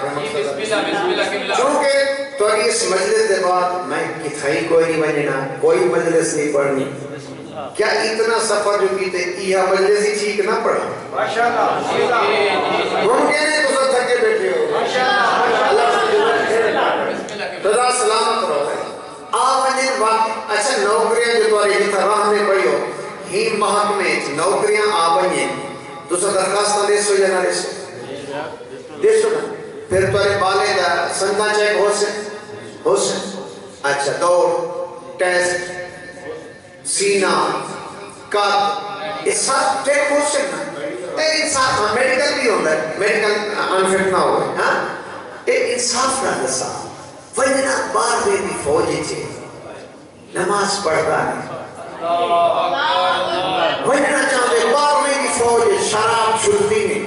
چونکہ تو اس مجلس کے بعد میں کتھائی کوئی نہیں بننا کوئی مجلس نہیں پڑھنی کیا اتنا سفر جو کیتے یہ مجلس ہی ٹھیک نہ پڑھا ممکن ہے تو سب تھکے بیٹھے ہو خدا سلامت رہو آمنین وقت اچھا نوکریاں جو تو رہی تھا راہ میں پڑھی ہو ہی محکمے نوکریاں آبنین تو سب درخواست دے سو یا نہ دے سو دے سو نا پھر توڑے بالے دا سنگا چیک ہو سے اچھا دوڑ ٹیسٹ سینہ قد اس ساتھ چیک ہو سے نا انصاف میڈیکل بھی ہوتا ہے میڈیکل انفٹ نہ ہوئے انصاف نہ دسا وجنہ بار میں بھی فوجی چھے نماز پڑھتا ہے وجنہ چاہتے بار میں بھی فوجی شراب چھلتی نہیں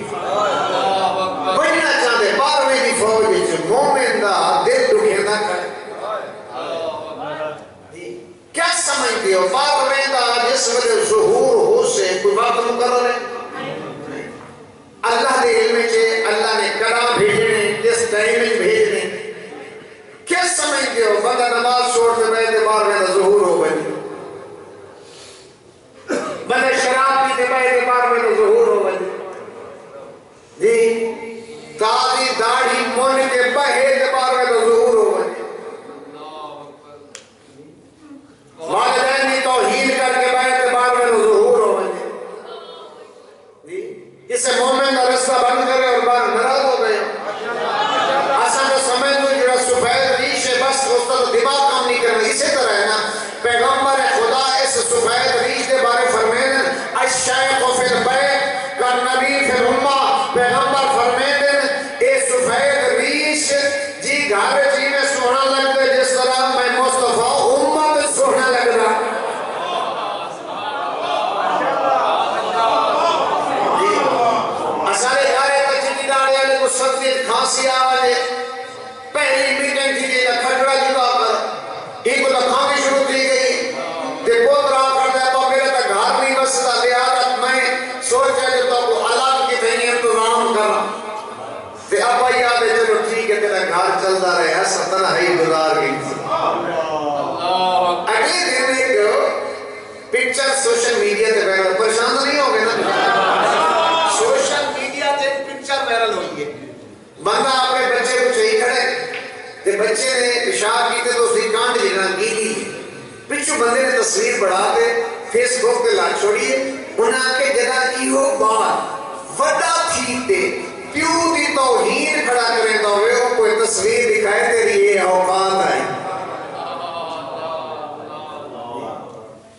وجنہ چاہتے بار میں بھی فوجی چھے مومن دا دل دکھے نہ کرے کیا سمجھتے ہو بار میں دا جس وجہ ظہور ہو سے کوئی بات مقرر ہے اللہ دے علم چھے اللہ نے کرا بھیجنے کس ٹائم بھیجنے کیا سمجھتے ہو بندہ نماز چھوڑ کے بیٹھے بار میں دا ظہور ہو بنی بندہ شراب پیتے بیٹھے بار میں دا ظہور ہو بنی جی تازی داڑھی مون کے بہے کے بار میں دا ظہور ہو بنی والدین نے توہین کر کے بیٹھے بار میں دا ظہور ہو بنی جی اسے مومن کا رستہ بند کرے اور بار نراض ہو گئے ایسا تو سمجھ دو جڑا سفید ریش ہے بس اس کا دماغ کام نہیں کرنا اسی طرح ہے نا پیغمبر خدا اس سفید ریش کے بارے فرمائیں الشیخ فی البیت کالنبی فی الامہ پیغمبر فرمائیں اے سفید ریش جی گھر جی میں سونا لگتا ہے جس طرح میں مصطفیٰ امہ میں سونا لگ رہا سبزی کھانسی آوازے پہلی میٹنگ تھی کہ کھڑا جدا کر ایک کو کھانے شروع کی گئی تے پوترا کر دیا تو میرے تک گھر نہیں بستا لہذا میں سوچا جو تو کو علام کی تھینی انتظام کرنا تے اب آئی آدھے چلو ٹھیک ہے تیرا گھر چلتا رہے ایسا تنہائی گزار گئی اگلے دن ایک پکچر سوشل میڈیا تے وائرل پریشان نہیں ہو گئے نا سوشل میڈیا تے پکچر وائرل ہوئی ہے بندہ اپنے بچے کو چاہیے کھڑے تے بچے نے پیشاب کیتے تو اسی کانڈ جنا کی دی پچھو بندے نے تصویر بڑھا کے فیس بک پہ لا چھوڑیے انہاں کے جگہ ایہو بات وڈا تھی تے پیو دی توہین کھڑا کریں تو وہ کوئی تصویر دکھائے تیری یہ اوقات آئی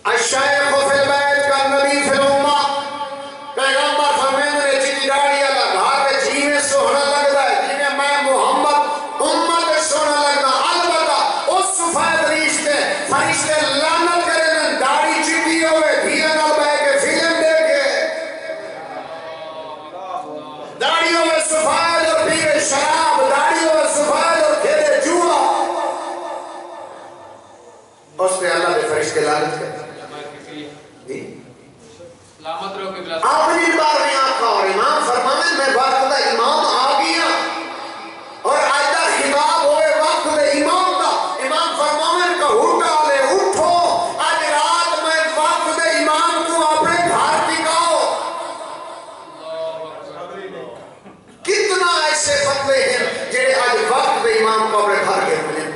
الشیخ فی البیت کالنبی فی الامہ پیغمبر فرمائیں نے چیزی ڈاڑی اللہ گھار میں جیویں سونا لگتا ہے جنہیں میں محمد امت سونا لگتا البتہ اس سفید ریشتے فرشتے لعنت کریں داڑی چیٹی ہوئے دھیرے نہ بہ کے فلم دیکھے داڑیوں میں سفید اور پیے شراب داڑیوں میں سفید اور کھیلے جوا اس پہ اللہ نے فرشتے لعنت کریں آخری بار میں آقا اور امام فرمانے میں وقت دا امام آ گیا اور آجدہ خطاب ہوئے وقت دا امام دا امام فرمانے کا ہوٹا لے اٹھو آج رات میں وقت دا امام کو اپنے گھر ٹکاؤ کتنا ایسے فتوے ہیں جنہیں آج وقت دا امام کو اپنے گھر کے ملیں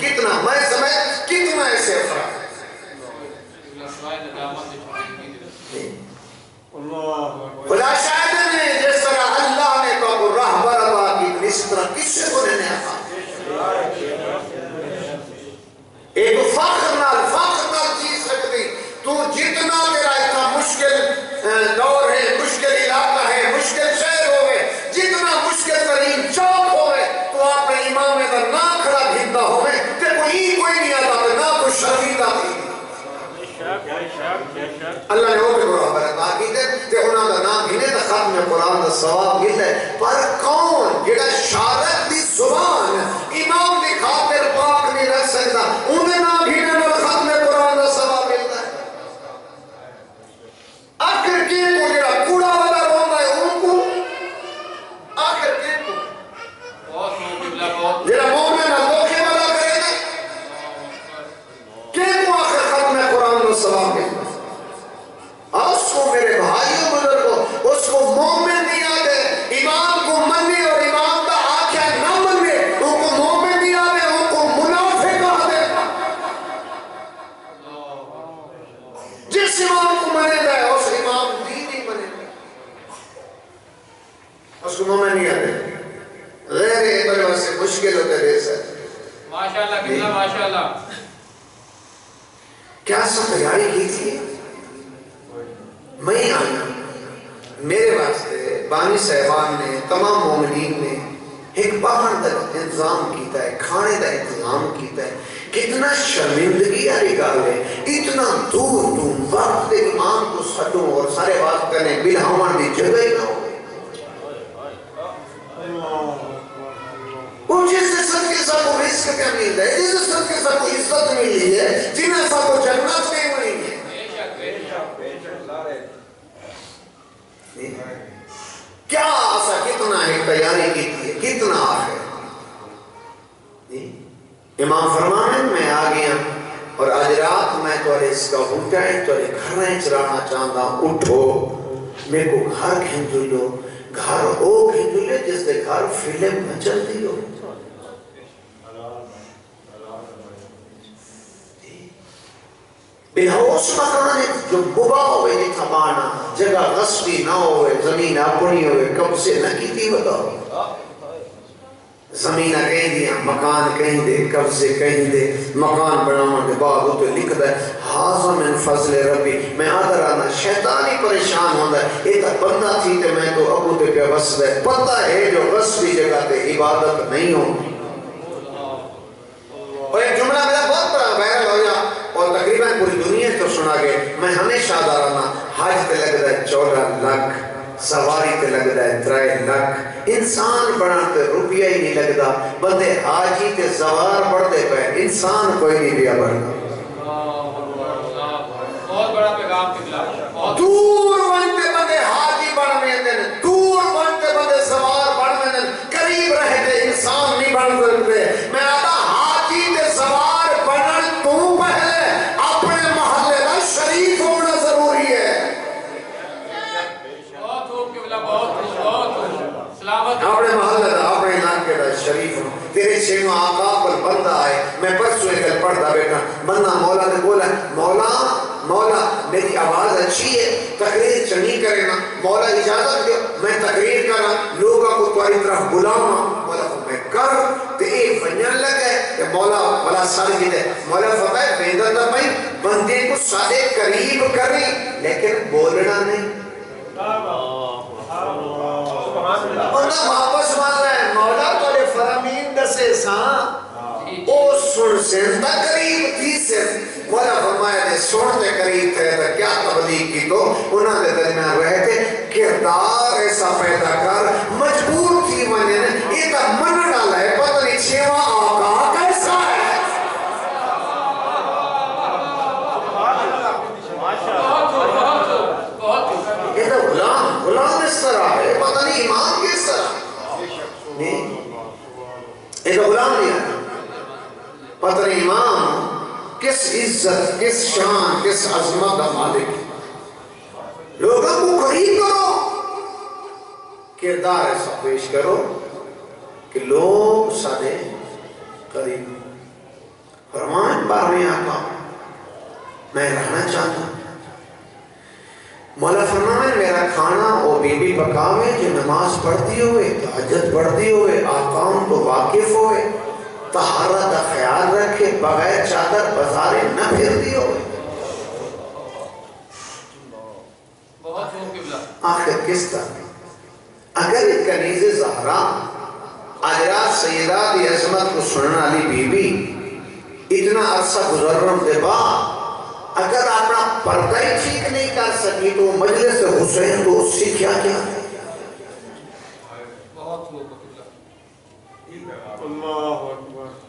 جتنا تیرا اتنا مشکل دور ہے، مشکل علاقہ ہے، مشکل شہر ہوئے، جتنا مشکل ترین چوک ہوئے، تو اپنے امام دا نہ کھڑا بھیگتا ہوئے تے کوئی نہیں آتا تے نہ کوئی شرمیدہ تھی۔ اللہ نے وہ پہ قرآن برتا کی تے انہاں دا نام گھنے دا ختم قرآن دا ثواب ملتا ہے، پر کون جڑا شارت دی زبان امام دی خاطر پاک نہیں رکھ سکتا انہیں نام گھنے دا ختم قرآن دا ثواب ملتا ہے۔ آخر کے کو جڑا کوڑا والا روندہ ہے ان کو، آخر کے کو جڑا مومن دھوکے والا کرے گا کہ کو آخر ختم قرآن کا ثواب ملتا ہے۔ اس کو میرے بھائیوں بزرگوں، اس کو مومن نہیں آتے، امام کو مننے اور امام کا آخیا نہ مننے، ان کو مومن نہیں آتے، ان کو منافق آتے۔ جس امام کو منے گا اس امام دین ہی منے گا، اس کو مومن نہیں آتے۔ غیر ابن سے مشکل ہوتے رہے سر۔ ماشاءاللہ کتنا ماشاءاللہ۔ کیا سب تیاری کی تھی؟ میں آیا میرے واسطے بانی صاحبان نے تمام مومنین نے ایک باہر دا انتظام کیتا ہے، کھانے دا انتظام کیتا ہے۔ کتنا شرمندگی آری گال ہے، اتنا دور تم وقت امام کو سٹوں اور سارے بات کرنے بلہاؤں دی جگہ ہی نہ ہو۔ اور جس سے سب کے ساتھ کو رزق کیا مل ہے، جس سے سب کے ساتھ کو عزت ملی ہے، جنہیں سب کو جنت میں ہوئی ہے۔ کیا آسا کتنا ہے تیاری کی تھی، کتنا آخر۔ امام فرمانے میں آ گیا اور آج رات میں تو اس کا ہوٹائیں تو گھریں چرانا چاہتا ہوں، اٹھو میرے کو گھر کھینچو لو، گھر او کھینچو لے جس دے گھر فلم نہ چلتی ہو۔ بہوش مکان ہے جو ببا ہوئے نہیں تھمانا، جگہ غصبی نہ ہوئے، زمین اپنی ہوئے، کب سے نہ کی تھی بتاؤ۔ زمینہ کہیں دیا، مکان کہیں دے، کب سے کہیں دے، مکان بناون دے بعد وہ تو لکھ دے حاضر من فضل ربی۔ میں آدھر آنا شیطان ہی پریشان ہوندہ ہے، ایک بندہ تھی تے میں تو ابو تے پہ بس دے، پتہ ہے جو غصبی جگہ تے عبادت نہیں ہوں۔ اور ایک جملہ میرا بہت بڑا وائرل ہو گیا اور تقریباً پوری دنیا تو سنا گئے، میں ہمیشہ دارانا حج تے لگ رہا ہے 14 لاکھ، سواری تے لگ رہا ہے 3 لاکھ، انسان بڑھاتے روپیہ ہی نہیں لگتا، بندے حاجی تے سوار بڑھتے پہ انسان کوئی نہیں بیا بڑھتا۔ بہت بڑا پیغام نکلا۔ دور وانتے بندے حاجی بڑھنے دیں، دور وانتے بندے سوار بڑھنے دیں، قریب رہتے انسان نہیں بڑھتے۔ میں آتا حاجی تے سوار بڑھن تو پہلے اپنے محلے کا شریف ہونا ضروری ہے۔ بہت خوب قبلہ، بہت سلامت۔ اپنے محلے کا، اپنے علاقے کا شریف ہوں۔ تیرے چھیمہ آقا پر بندہ آئے، میں پرسوں ایک پڑھتا بیٹھا، بندہ مولا نے بولا مولا میری آواز اچھی ہے، تقریر چنی کرے نا، مولا اجازت دے میں تقریر کرنا، لوگوں کو تمہاری طرف بلاؤں۔ مولا کو میں کر تے ایک فنجن لگے کہ مولا سر گئے، مولا فرمائے بیدر نہ پائی بندے کو سارے قریب کریں لیکن بولنا نہیں۔ بندہ واپس مار رہا ہے، مولا تولے فرامین دسے ساں او سن سنتا قریب تھی سے، مولا فرمایا نے سنتے قریب تھے تو کیا تبلیغ کی تو انہوں نے درمیان رہتے کردار ایسا پیدا کر مجبور تھی مننے یہ تا من ڈالا ہے، پتہ نہیں چھیوہ آقا کیسا ہے۔ یہ تو غلام اس طرح ہے، پتہ نہیں امام کس طرح نہیں، یہ تو غلام نہیں ہے، پتہ نہیں امام کس عزت، کس شان، کس عظمت کا مالک۔ لوگوں کو قریب کرو، کردار ایسا پیش کرو کہ لوگ سارے قریب۔ فرمان بارے آقا میں رہنا چاہتا ہوں، مولا فرمائے میرا کھانا وہ بی بی پکاوے جو نماز پڑھتی ہوئے، تہجد پڑھتی ہوئے، آقاؤں کو واقف ہوئے، طہارت کا خیال رکھے، بغیر چادر بازارے نہ پھرتی ہوئے۔ کس طرح اگر کنیز زہرا اجرات سیدہ دی عظمت کو سننے والی بی بی اتنا عرصہ گزرن کے بعد اگر اپنا پردہ ہی ٹھیک نہیں کر سکی تو مجلس حسین تو اس سے کیا کیا ہے؟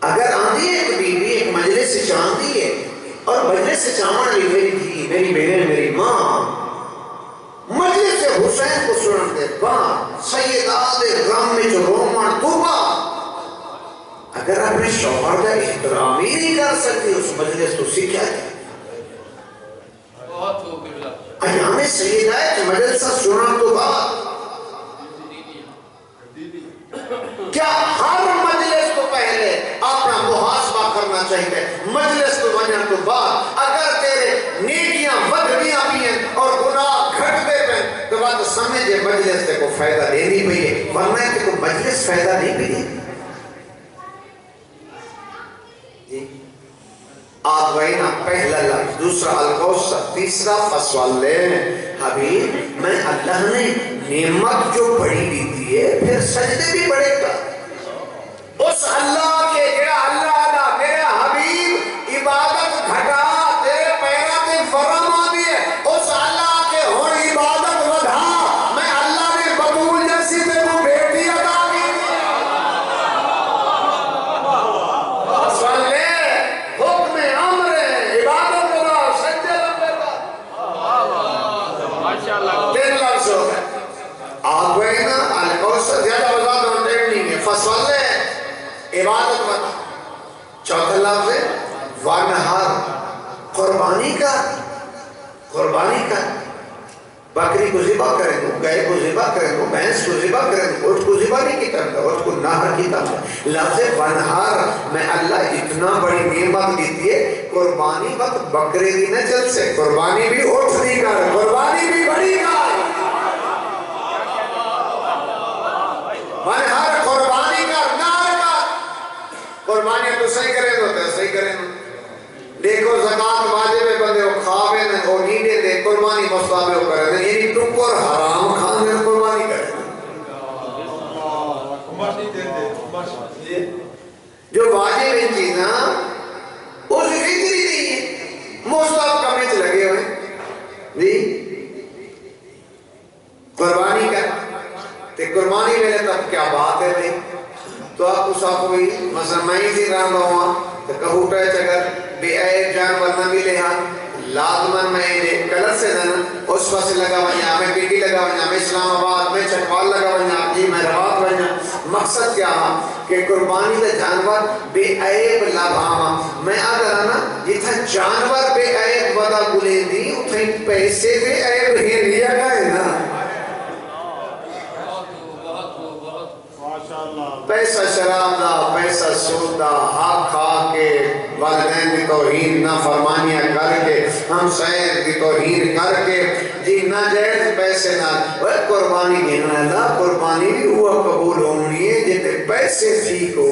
اگر آندھی ایک بی بی ایک مجلس سے چاندی ہے اور مجلس سے چامان لی میری تھی میری بہن میری ماں مجلس حسین کو سنن کے بعد سیدات غم میں جو رومان توبہ اگر اپنے شوہر کا احترام ہی نہیں کر سکتی اس مجلس تو سیکھا ہے ایام سیدات مجلسہ سنن تو بعد کیا ہر مجلس کو پہلے اپنا محاسبہ کرنا چاہیے مجلس کو بننے تو بعد اگر تیرے نیکیاں بدھیاں بھی ہیں اور گناہ گھٹتے ہیں تو بات سمجھے مجلس تے کو فائدہ دینی بھی ہے ورنہ کہ کو مجلس فائدہ نہیں بھی ہے آدوائینا پہلا لفظ دوسرا القوصر تیسرا فصولے حبیب میں اللہ نے نعمت جو بڑی دیتی ہے پھر سجدے بھی بڑے گا اس اللہ کے جڑا اللہ دا میرا حبیب عبادت گھٹا تیرے پیرا تے فرما دیئے اس اللہ کے ہون عبادت ودھا میں اللہ نے بطول جیسی تے وہ بیٹی عطا کی فصولے حکم امر عبادت ودھا سجدے لمبے کا تین لفظ ہو گئے آدوائینا القوصر زیادہ وزاد ہم دیکھنی ہے فصولے عبادت بتا چوتھا لفظ ہے وانہار قربانی کا بکری کو ذبح کریں دو گائے کو ذبح کریں دو بھینس کو ذبح کریں دو اٹھ کو ذبح نہیں کی کرتا اٹھ کو نہر کی کرتا لفظ وانہار میں اللہ اتنا بڑی نعمت دیتی ہے قربانی وقت بکرے دی نہ چل سے قربانی بھی اٹھ نہیں کر قربانی بھی بڑی کر وانہار قربانی کا قربانی تو صحیح کریں دو تو صحیح کریں دو دیکھو زکاة واجب ہے بندے وہ خوابے میں وہ نیڈے دے قربانی مصطابے ہو کریں دے یعنی ٹکر حرام کھانے قربانی کریں جو واجب ہے چیزاں اس فکری نہیں ہے مصطاب کمیچ لگے ہوئے جی قربانی کر تے قربانی میں تب کیا بات ہے بھئی تو آپ کو ساتھ ہوئی مثلا میں ہی سی رام ہوا تو کہوٹا ہے چکر بے آئے جانور نہ ملے ہاں لازمن میں انہیں کلر سے دینا اس پاس لگا ونیا میں پیٹی لگا ونیا میں اسلام آباد میں چکوال لگا ونیا جی میں روات ونیا مقصد کیا ہاں کہ قربانی دے جانور بے عیب لبھاما میں اگر آنا جتھا جانور بے عیب ودا گلے دی اتھا پیسے بے عیب ہی لیا گئے نا پیسہ شراب دا پیسہ سود دا حق کھا کے والدین کی توہین نہ فرمانیاں کر کے ہم سائر کی توہین کر کے جی ناجائز پیسے نہ وہ قربانی گھنا ہے نا قربانی بھی ہوا قبول ہونی ہے جتے پیسے ٹھیک ہو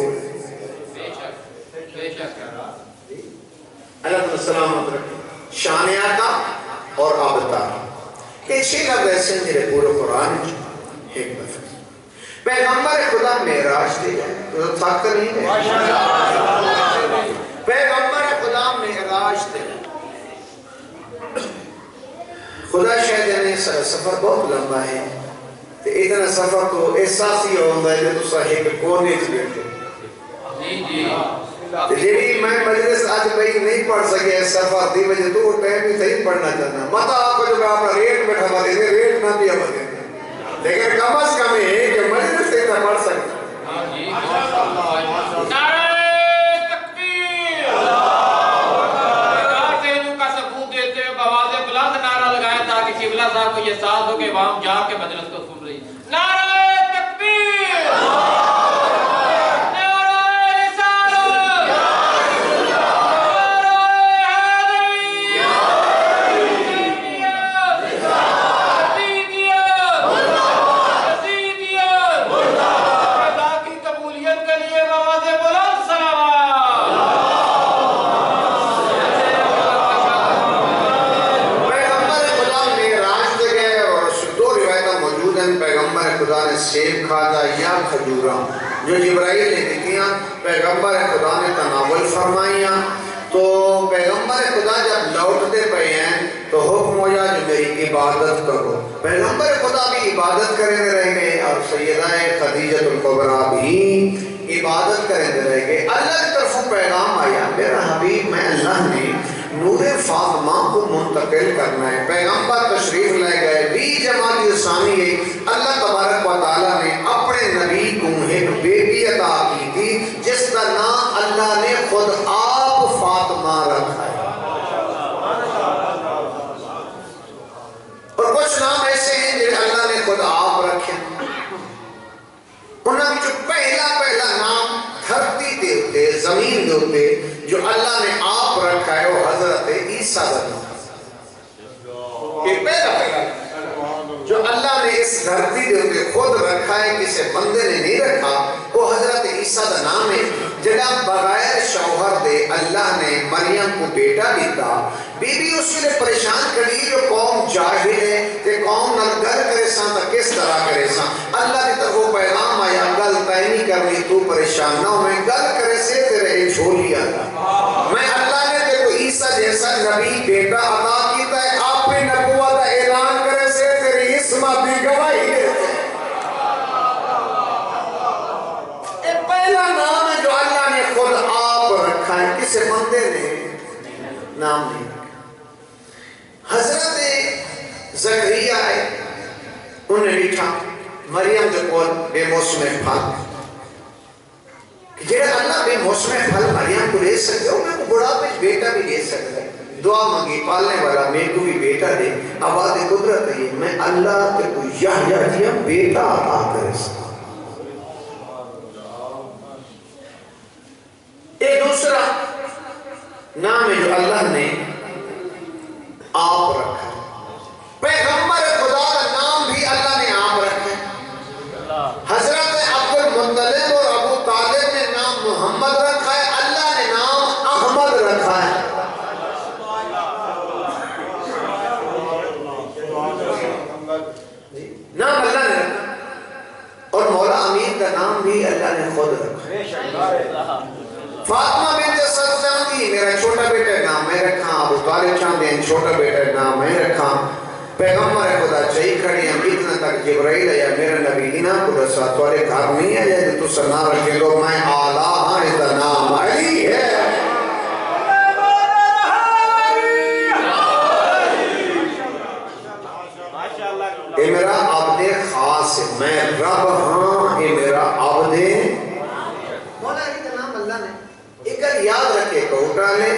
اللہ تعالیٰ سلامت رکھیں شان آقا اور آبتار یہ چھ لفظ ایسے میرے پورے قرآن حکمت پیغمبر خدا معراج دے جائے تو تھک نہیں ہے پیغمبر خدا معراج دے خدا شاید یعنی سفر بہت لمبا ہے تو اتنا سفر تو احساسی ہوندہ ہے جو تو صحیح کونے سے بیٹھے جیڑی میں مجلس آج بھئی نہیں پڑھ سکے سفر دی وجہ تو ٹائم ہی صحیح پڑھنا چاہنا مطا آپ کو جو میں اپنا ریٹ بیٹھا ہوا دے ریٹ نہ دیا ہوا دے لیکن کم از کم ہے کہ مجلس سے اتنا پڑھ سکتا نعرہ تکبیر تینوں کا ثبوت دیتے ہیں بواز بلند نعرہ لگائے تاکہ قبلہ صاحب کو یہ ساتھ ہو کہ وہاں جا کے مجلس کو سن رہی نعرہ تکبیر موجود سیب کھاتا یا کھجورا جو جبرائیل نے دیتیاں پیغمبر خدا نے تناول فرمائیاں. تو پیغمبر خدا جب لوٹتے پہ ہیں تو حکم ہو جا جو میری عبادت کرو. پیغمبر خدا بھی عبادت کریں رہ گئے اور سیدہ خدیجہ الکبریٰ بھی عبادت کریں رہ گئے. اللہ کی طرف پیغام آیا میرا حبیب میں اللہ نے نور فاطمہ کو منتقل کرنا ہے. پیغمبر تشریف لے گئے 20 جمادی ثانی گئی. اللہ تبارک و تعالیٰ نے اپنے نبی کو ایک بیٹی عطا کی تھی جس کا نام اللہ نے خود آپ فاطمہ رکھا ہے. اور کچھ نام ایسے ہیں جنہیں اللہ نے خود آپ رکھے. انہوں نے جو پہلا نام دھرتی دے ہوتے زمین دے ہوتے جو اللہ نے آپ رکھا ہے وہ حضرت عیسیٰ کا نام. یہ پہلا جو اللہ نے اس دھرتی دے ہوتے خود رکھا ہے کسی بندے نے نہیں رکھا وہ حضرت عیسیٰ کا نام ہے. جڑا بغیر شوہر دے اللہ نے مریم کو بیٹا دیتا. بی بی اس لیے پریشان کری جو قوم جاہل ہے کہ قوم نہ گل کرے سان تو کس طرح کرے سان. اللہ کی طرف وہ پیغام آیا گل طے نہیں کرنی تو پریشان نہ ہو میں گل کرے سے تیرے جھولی آتا. میں اللہ نے تیرے کو عیسیٰ جیسا نبی بیٹا عطا کیتا ہے. آپ نے نبوت اعلان کرے سے تیری عصمت دی گواہی دیتے. یہ پہلا نام ہے جو اللہ نے خود آپ رکھا ہے کسی بندے نے نام نہیں. حضرت زکریا ہے انہیں لکھا مریم جو کول بے موسم پھل کہ جڑا اللہ بے موسم پھل مریم کو دے سکتے انہیں کو بڑھاپے بیٹا بھی دے سکتا ہے. دعا مانگی پالنے والا میرے کو بھی بیٹا دے. آواز قدرت ہے میں اللہ کے کو یحییٰ دیا بیٹا عطا کرے سکتا. ایک دوسرا نام ہے جو اللہ نے آپ رکھا. پیغمبر خدا کا نام بھی اللہ نے آپ رکھا. حضرت عبد المطلب اور ابو طالب نے نام محمد رکھا ہے. اللہ نے نام احمد رکھا ہے. نام اللہ نے رکھا. اور مولا امین کا نام بھی اللہ نے خود رکھا. فاطمہ بنت اسد چاندی میرا چھوٹا بیٹا نام میں رکھا. ابو طالب چاندی چھوٹا بیٹا نام میں رکھا. پیغمبر خدا چاہی کھڑی ہم اتنا تک جبرائیل یا میرا نبی دینا کو رسا توارے گھر نہیں ہے جائے تو سنا رکھے لو میں آلہ ہاں اس نام علی ہے. اے میرا عبد خاص ہے میں رب ہاں. اے میرا عبد مولا علی کا نام اللہ نے ایک یاد رکھے کو اٹھا لے.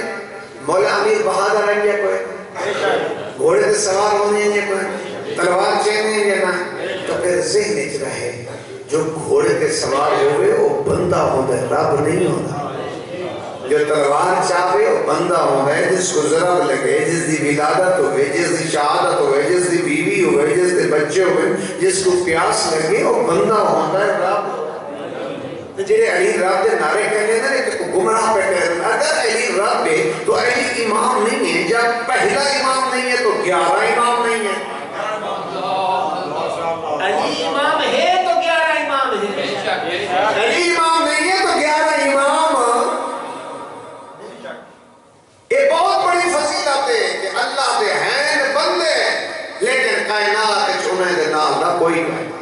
مولا امیر بہادر ہے کیا کوئی گھوڑے سے سوار ہونے ہیں کوئی تلوار چیننے ہیں نا تو پھر ذہن اچ رہے جو گھوڑے کے سوار ہوئے وہ بندہ ہوتا ہے رب نہیں ہوتا. جو تلوار چاہے وہ بندہ ہوتا ہے جس کو ضرب لگے جس دی ولادت ہوئے جس دی شہادت ہوئے جس دی بیوی ہوئے جس دی بچے ہوئے جس کو پیاس لگے وہ بندہ ہوتا ہے رب. جنہیں علی رب دے نعرے کہنے دے کہ گمراہ پہ کہنے اگر علی رب ہے تو علی امام نہیں ہے. جب پہلا امام نہیں ہے تو 11 امام نہیں ہے. علی امام ہے تو 11 امام ہے. علی امام نہیں ہے تو 11 امام. یہ بہت بڑی فضیلت ہے کہ اللہ دے ہیں بندے لیکن کائنات چنے دے نال نہ کوئی نہیں.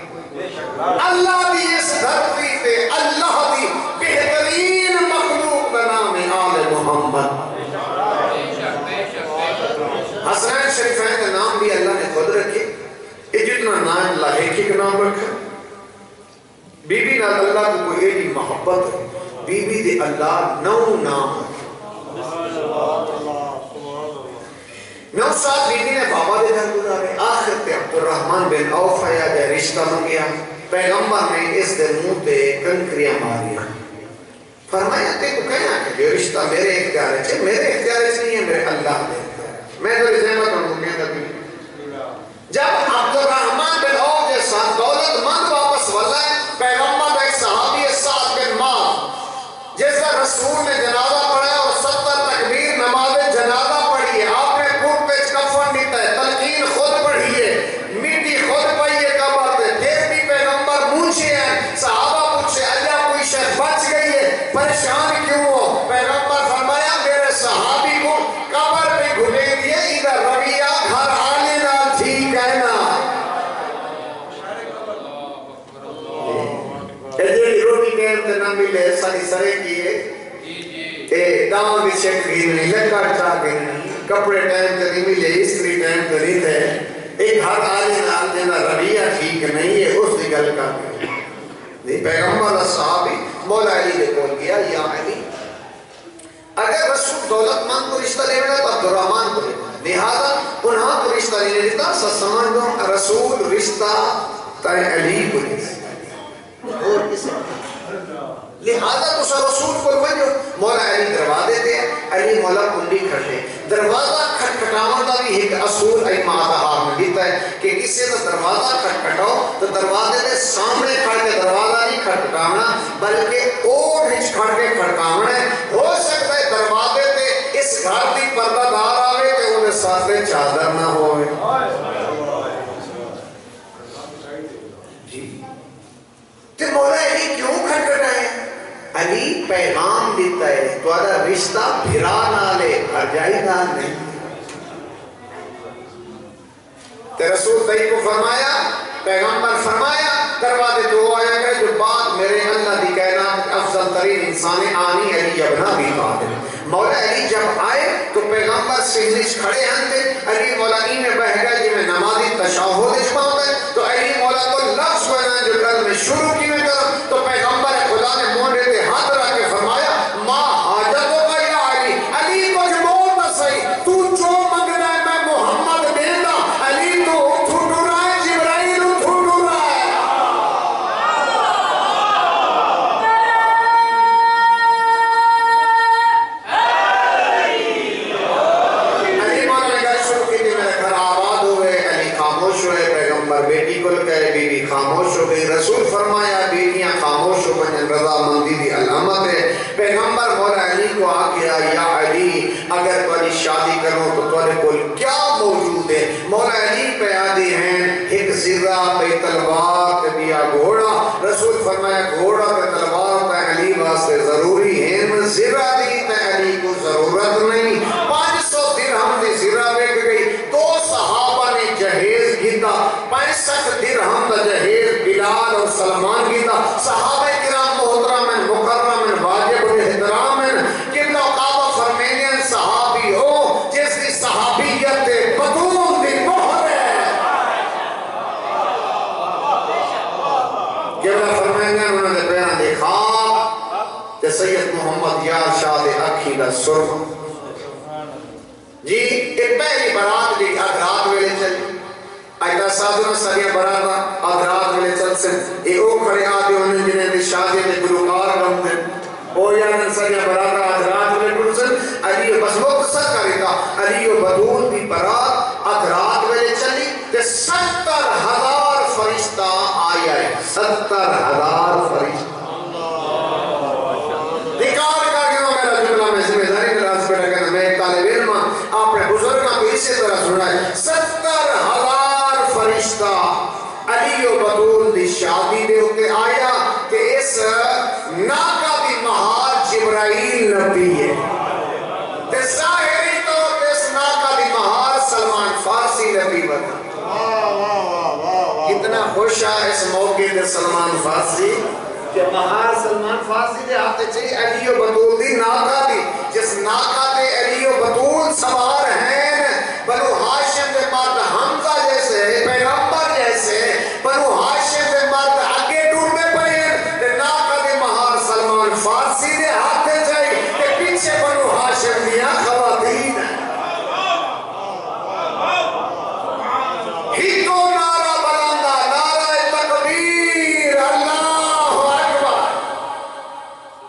اللہ دی اس دھرتی پہ اللہ دی بہترین مخلوق کا نام ہے آل محمد. حسنین شریفین کا نام بھی اللہ نے خود رکھے. یہ جتنا نام اللہ ایک ہی کا نام رکھا. بی بی نال اللہ کو کوئی ایڈی محبت ہے. بی بی دے اللہ 9 نام ہے. 9 سال بی بی نے بابا دے گھر گزارے. آخر تے عبد الرحمن بن عوف آیا دے رشتہ منگیا. پیغمبر نے اس دے منہ تے کنکریاں ماریا. فرمایا تے کو کہنا کہ یہ رشتہ میرے اختیار ہے. میرے اختیار سے نہیں ہے میرے اللہ دے اختیار ہے. میں تو رحمت ہوں کہتا بھی. جب عبد الرحمن بن عوف جیسا دولت مند واپس واللہ پیغمبر ایک صحابی سعد بن معاذ جیسا رسول نے جنازہ پڑھا اور 70 تکبیر نماز جنازہ پڑھی ہے. آپ نے کوٹ پہ کفن دیتا ہے تلقین خود پڑھی ہے مٹی خود پڑھی ہے. کب آتے پھر بھی پیغمبر چیک کی نہیں لکڑ چاہ گئی کپڑے ٹائم تے نہیں ملے استری ٹائم تے نہیں تھے ایک ہر آلے نال دینا رویہ ٹھیک نہیں ہے اس دی گل کر پیغمبر صحابی مولا علی نے بول گیا یا علی اگر رسول دولت مند کو رشتہ لے رہا تو عبد الرحمن کو لے لہذا انہاں کو رشتہ لے لیتا سسمان دوں رسول رشتہ تائیں علی کو لے اور کسی لہذا تو سا رسول کو لے مولا علی دروازے دے علی مولا کنڈی کھڑے دروازہ کھٹکھٹاؤں دا بھی ایک اصول ایمہ آدھار میں دیتا ہے کہ کسی نے دروازہ کھٹکھٹاؤ تو دروازے دے سامنے کھڑ کے دروازہ نہیں کھٹکھٹاؤنا بلکہ اوڑ ہچ کھڑ کے کھٹکھٹاؤنا ہے ہو سکتا ہے دروازے دے اس گھر دی پردہ دار آوے کہ انہیں ساتھے چادر نہ ہوئے تو مولا علی کیوں کھٹکھٹائے علی پیغام دیتا ہے تو آدھا رشتہ بھرا نہ لے بھر جائی نہ نہیں تو رسول تئی کو فرمایا پیغمبر فرمایا دروازے جو آیا کہ جو بات میرے اللہ دی کہنا افضل ترین انسان آنی علی ابن ابی طالب مولا علی جب آئے تو پیغمبر سجدے کھڑے ہیں تھے علی مولا میں بہ گیا جی میں نمازی تشاہد اجماعت ہے تو علی مولا کو لفظ ہوئے جو کل میں شروع کی میں کروں تو پیغمبر خدا نے مونڈے دے ہاتھ رکھ کے فرمایا ماں حاجت ہوگا یا علی علی کچھ بول نہ صحیح تو جو مانگنا ہے میں محمد دینا علی تو ٹھوٹ رہا ہے جبرائیل ٹھوٹ رہا ہے علی مولا نے کہا شروع کی تھی میرے گھر آباد ہوئے علی خاموش ہوئے پیغمبر بیٹی کو کہے بی بی خاموش ہو گئی رسول فرمایا بیٹیاں خاموش ہو گئی رضا مندی دی علامت ہے پیغمبر مولا علی کو آ گیا یا علی اگر تمہاری شادی کروں تو تمہارے کول کیا موجود ہے مولا علی پہ آدھی ہیں ایک زرہ پہ تلوار پہ بیا گھوڑا رسول فرمایا گھوڑا پہ تلوار پہ علی واسطے ضروری ہے زرہ دی پہ علی کو ضرورت نہیں 500 درہم دی زرہ بیک گئی 2 صحابہ نے جہیز گیتا 65 درہم دا جہیز بلال اور سلمان گیتا صحابہ کرام محترم ہیں مکرم ہیں واجب احترام ہیں قبلہ قابہ فرمینین صحابی ہو جس کی صحابیت بطول دی مہر ہے قبلہ فرمینین انہوں نے بیان دیکھا کہ سید محمد یار شاہ دے اکھی دا سرخ جی ایک پہلی برات دی رات ویلے چلی ایتا ساتھوں سریع براتا ادرات ملے چل سے اے او کھڑے آدھے انہیں جنہیں دی شادی دے گلوکار گم دے او یعنی سریع براتا ادرات ملے گلو سے علی بس مقصد کری تھا علی و بدول دی برات ادرات ملے چلی تے 70,000 فرشتہ آیا ہے 70,000 فرشتہ دکار کر کے میرا جملہ میں ذمہ داری نراز پہ رکھنا میں ایک طالب علم اپنے بزرگاں کو اسی طرح سنائے 70,000 فرشتہ علی و بدول دی شادی دے ہوتے آیا کہ اس ناکہ دی مہار جبرائیل نبی ہے تے ظاہری طور پہ اس ناکہ دی مہار سلمان فارسی نبی بنا کتنا خوش ہے اس موقع دے سلمان فارسی کہ مہار سلمان فارسی دے آتے چاہیے علی و بدول دی ناکہ دی جس ناکہ دے علی و بدول سوار ہیں بنو ہاشم دے مرد حمزہ جیسے پیغمبر جیسے بنو ہاشم دے مرد آگے ڈوبے پڑے تے ناکہ دے مہار سلمان فارسی دے ہاتھے چاہیے کہ پیچھے بنو ہاشم دیا خواتین ہی کو نعرہ بلندہ نعرہ تکبیر اللہ اکبر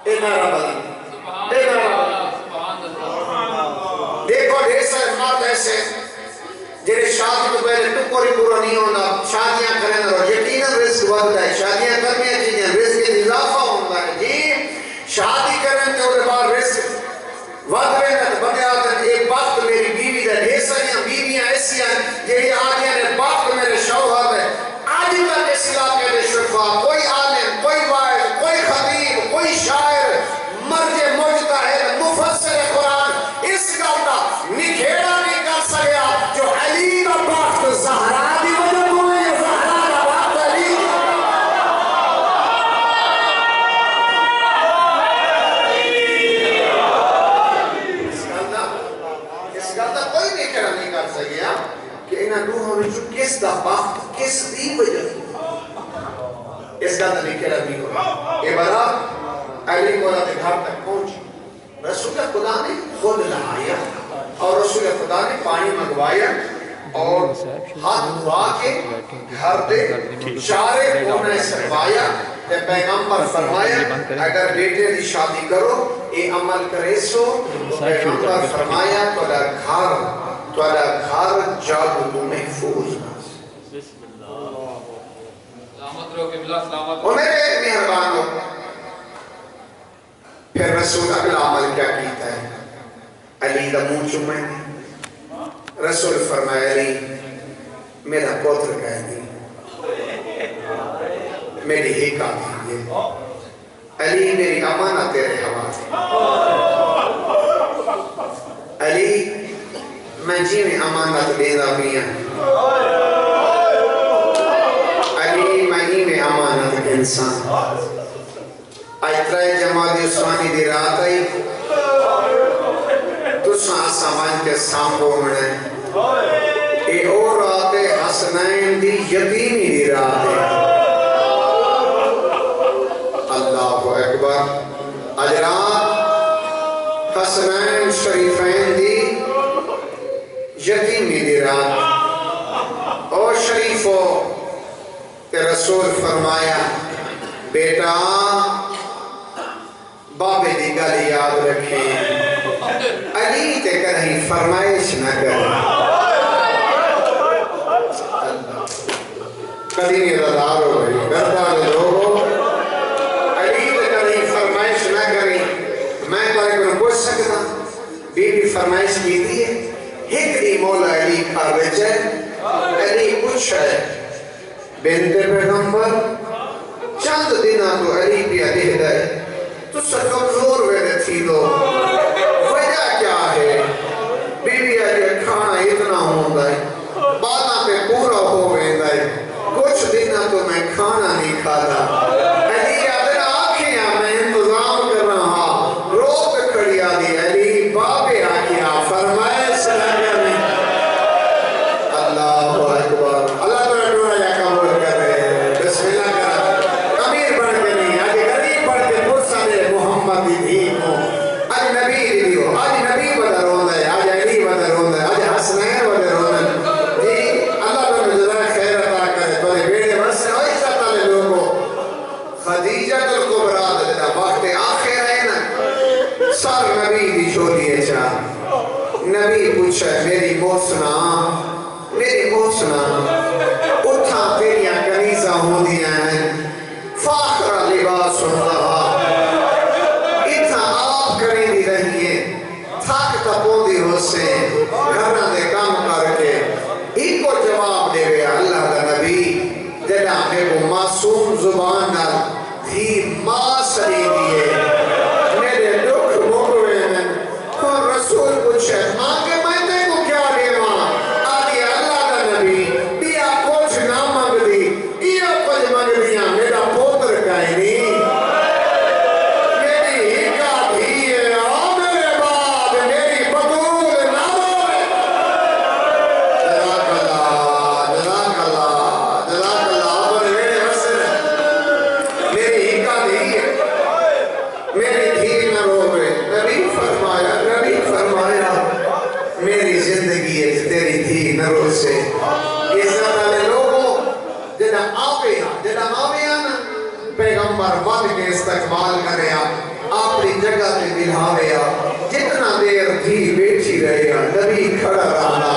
اے نعرہ بلندہ اے نعرہ بلندہ دیکھو ایسے مرد ایسے جنہیں شادی تو پہلے ٹکوری پورا نہیں ہونا شادیاں کریں رو یقیناً رزق ودھتا ہے شادیاں کرنی چیزیں رزق اضافہ ہوتا ہے جی شادی کریں تو اس بعد رزق ودھ رہے ہیں تو بندے آتے ہیں ایک وقت میری بیوی دے ڈھیسریاں بیویاں ایسی ہیں یہ آدیاں نے وقت میرے شوہر ہے آج تک اس علاقے میں شفا کوئی عالم کوئی واعظ کوئی خطیب کوئی شاعر مرج مجتہد مفسر قرآن اس گلتا نکھیڑا نہیں کر سکیا جو علی کا وقت زہرا دی وجہ کو ہے زہرا کا وقت علی پہنچو کس دا وقت کس دی وجہ اس کا طریقے لگی ہو یہ برات علی مولا کے گھر تک پہنچی رسول خدا نے خود لہایا اور رسول خدا نے پانی منگوایا اور ہاتھ دھوا کے گھر دے شارے کونے سروایا تے پیغمبر فرمایا اگر بیٹے دی شادی کرو اے عمل کرے سو تو پیغمبر فرمایا توالا گھر جادو محفوظ اور میرے مہربان ہو پھر رسول اگلا عمل کیا کیتا ہے علی دا منہ چومے رسول فرمایا علی میرا پوتر کہہ دی میری ہی کافی ہے علی میری امانت تیرے حوالے علی میں جی میں امانت دینا بھی ہیں علی میں ہی میں امانت انسان آج ترائے جماعت عثمانی دی رات آئی تو سامان کے سامبو مڑے اے اور رات حسنین دی یتیمی دی رات ہے اللہ اکبر آج رات حسنین شریفین دی یتیمی دی رات اور شریفو کہ رسول فرمایا بیٹا بابے دی گل یاد رکھیں علی تے کہیں فرمائش نہ کریں قدیمی رضار ہو گئی گردان لوگو علی تے کہیں فرمائش نہ کریں میں بارے کو پوچھ سکتا بی بی فرمائش کی دی ہے ایک دی مولا علی کھار بچے علی پوچھ ہے بنت پیغمبر چند دینا تو علی پیا دے دائے تو سکم زور ویدے تھی دو وجہ کیا ہے بی بی آجے کھانا اتنا ہوندہ ہے بانا پہ پورا ہو ویدہ ہے کچھ دینا تو میں کھانا نہیں کھاتا علی آدھر آنکھیں میں انتظام کر رہا رو پہ کھڑی آدھی علی بابے آنکھیں فرمائے سلامہ میں اللہ اکبر اللہ تو اٹھوڑا یا قبول کر رہے بسم اللہ کرا امیر بڑھ کے نہیں آج غریب بڑھ کے پرسا دے محمد دی دین ہو آج نبی دی ہو آج نبی بدر ہوندہ ہے آج علی بدر ہوندہ ہے آج حسنین بدر ہوندہ ہے جی اللہ تو مجھے خیر عطا کرے تو بیڑے بس ہوئی ساتا لے لوگوں خدیجہ الکبرا دلتا وقت آخر ہے نا سار نبی دی چھوڑی ہے چاہ نبی پوچھا میری محسنہ اتھا تیریاں کنیزہ ہوں دیا ہیں فاخرہ لباس اللہ اتھا آپ کریں دی رہیے تھاک تپوں دی ہو سے گھرنا دے کام کر کے ایک کو جواب دے گیا اللہ دا نبی جنہ میں وہ معصوم زبان نہ دھی ماں سری دیئے میرے دکھ موڑوے میں اور رسول پوچھے ماں کے میں تے کو کیا دے ماں آدھی اللہ دا نبی بیا کچھ نہ مانگ دی یا کچھ مانگ دیا میرا پوتر کہیں نہیں میری ہی کا بھی ہے آ میرے بعد میری بطول نہ ہوئے جزاک اللہ اور میرے وسر میری ہی کا بھی ہے میری دھی نہ روے نبی فرمایا میری زندگی ہے تیری دھی نہ رو سے عزت والے لوگوں جنہ آویا نا پیغمبر ود کے استقبال کریا اپنی جگہ تے بلھاویا جتنا دیر دھی بیٹھی رہیا نبی کھڑا رہا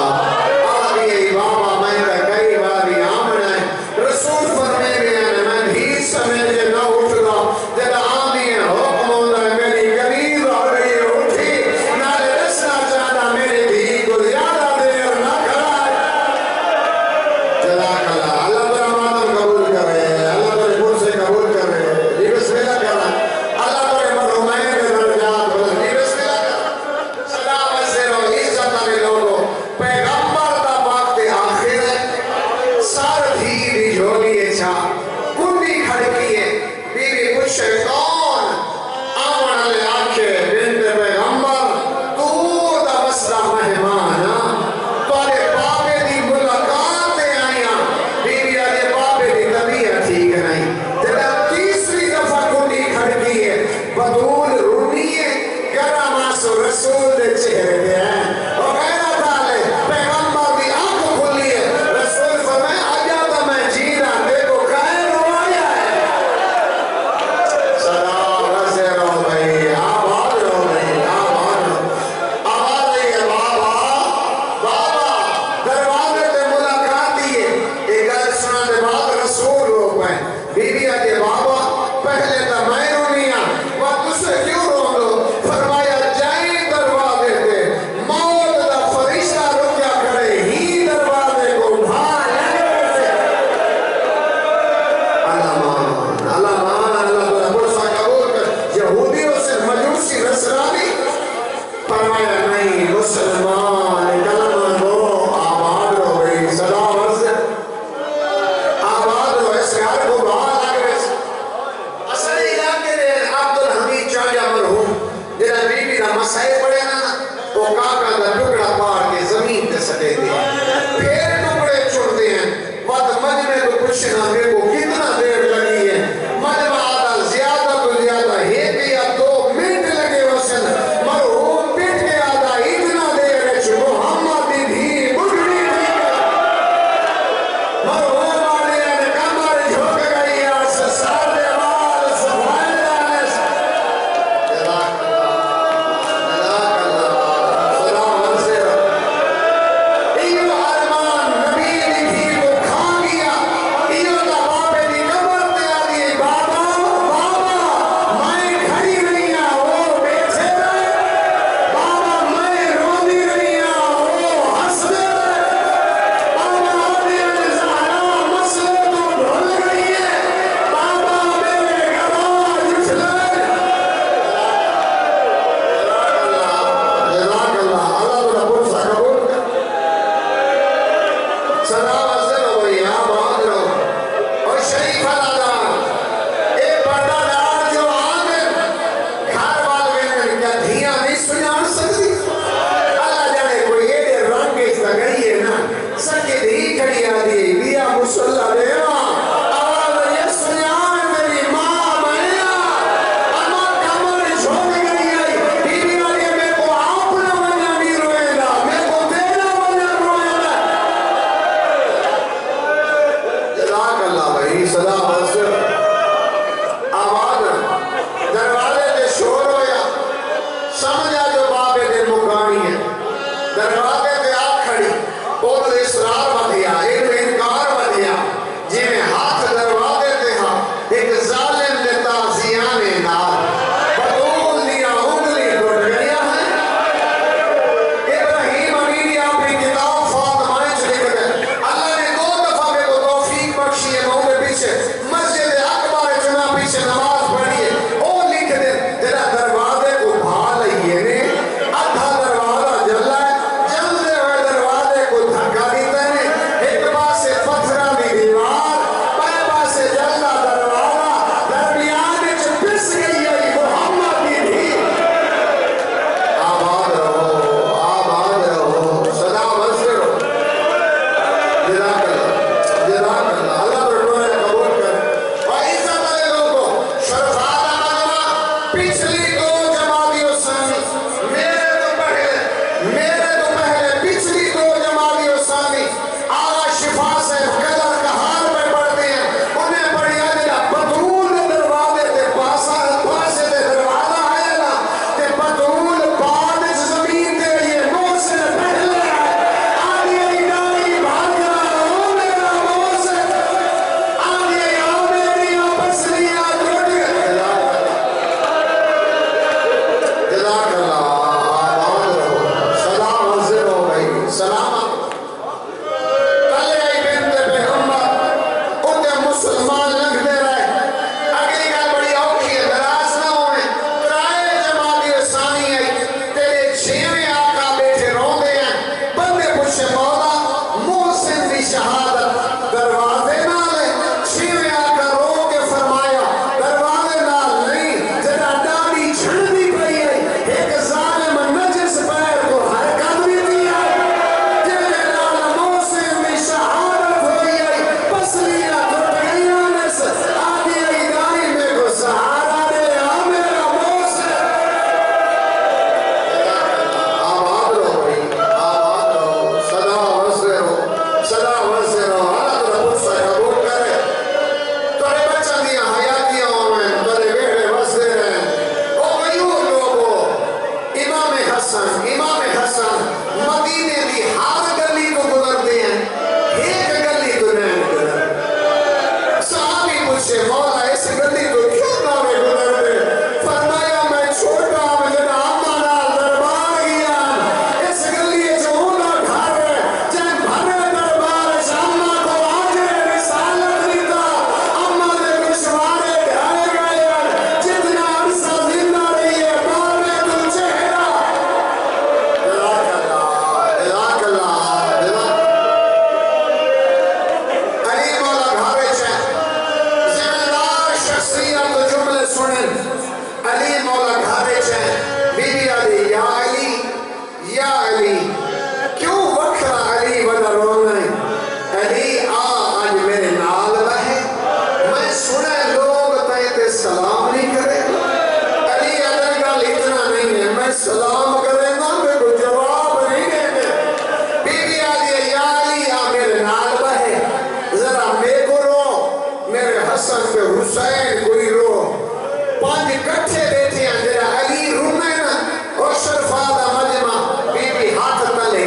آگے بابا میں نے کئی باری آمنا ہے رسول فرمے گیا میں دھی سمیجے نہ اٹھنا جنہ آمی ہے حکم ہونا ہے میری قریب آ رہی ہے اٹھی نالے رسنا چاہنا میری دھی کو زیادہ دیر نہ کھڑا ہے جزاک اللہ اللہ ترہ مادم قبول کرے اللہ ترہ خود سے قبول کرے جی بسم اللہ کرنا اللہ ترہ مرحومین کے درجات بلند جی بسم اللہ کرنا سلام سے رو عزت والے لوگوں پوچھنا میرے کو کتنا دیر لگی ہے مجمع آدھا زیادہ تو زیادہ 1 یا 2 منٹ لگے وسن مرحوم پیٹ کے آدھا اتنا دیر ہے چھو محمد بھی بڑھنی تھی مرحوم آنے نے کمر جھوک گئی آس سارے وال سبحان اللہ جزاک اللہ سلام منصر ایو ارمان نبی دی بھی کو کھا گیا ایو دا باپے دی کمر تے آدھی بابا بابا میں کھڑی نہیں وہ بیٹھے رہے بابا میں روندی نہیں وہ ہنستے رہے بابا آدھی زہرا مسئلے تو ڈھول گئی ہے بابا میرے گواہ جھلے جزاک اللہ اللہ تو پرسہ قبول کر سلام حسن ہوئی آباد رہو اور شریف الادان اے پردہ دار جو آمن گھر والے کیا دھیاں نہیں سنان سکتی اللہ جانے کوئی ایڈے رنگ اس لگئی ہے نا سکے دھی کھڑی آدھی بیا مسلح دیوا آواز یہ سنان میری ماں بنیا اما کمر جھوک گئی آئی بی بی آدھی میں کو آپ نہ بنیا نہیں روئے گا میں کو تیرا بنیا روئے گا جزاک اللہ بھائی صدا منصر آواز دروازے تے شور ہویا سمجھا جو بابے دے مکانی ہے دروازے تے آ کھڑی بہت اصرار بدھیا ایک انکار بدھیا جی میں ہاتھ دروازے تے ہاں ایک ظالم دے تازیانے نال بطول دیا انگلی ٹوٹ گیا ہے ابراہیم امینی اپنی کتاب فاطمہ چ لکھ دے اللہ نے 2 دفعہ میں کو توفیق بخشی ہے مہوں کے پیچھے مسجد اکبر چنا پیچھے نماز پڑھی ہے او لکھ دے تیرا دروازے کو بھا لئیے نے ادھا دروازہ جلا ہے جلدے ہوئے دروازے کو دھکا دیتے ہیں ایک پاس سے پتھرہ دی دیوار بائیں پاس سے جلا دروازہ درمیان وچ پس گئی ہے محمد کی بھی آباد رہو صدا منصر ہو جزاک اللہ اللہ پر ٹوئے قبول کر اور عزت والے لوگوں شرفادہ مجمع پچھلی 2 جماعتیوں ثانی میرے تو پہلے پچھلی 2 جماعتیوں ثانی آغا شفا سے قدر کہار میں پڑھتے ہیں انہیں پڑھیا جنہا بطول دروازے تے پاسے تے دروازہ آئے نا تے بطول بعد اس زمین تے یہ موسن پہلے آئے آدھی ایڈائی بھاگنا او میرا موسن آدھی ایڈا میری پسلیاں جھوٹ گئے جزاک اللہ آباد رہو صدا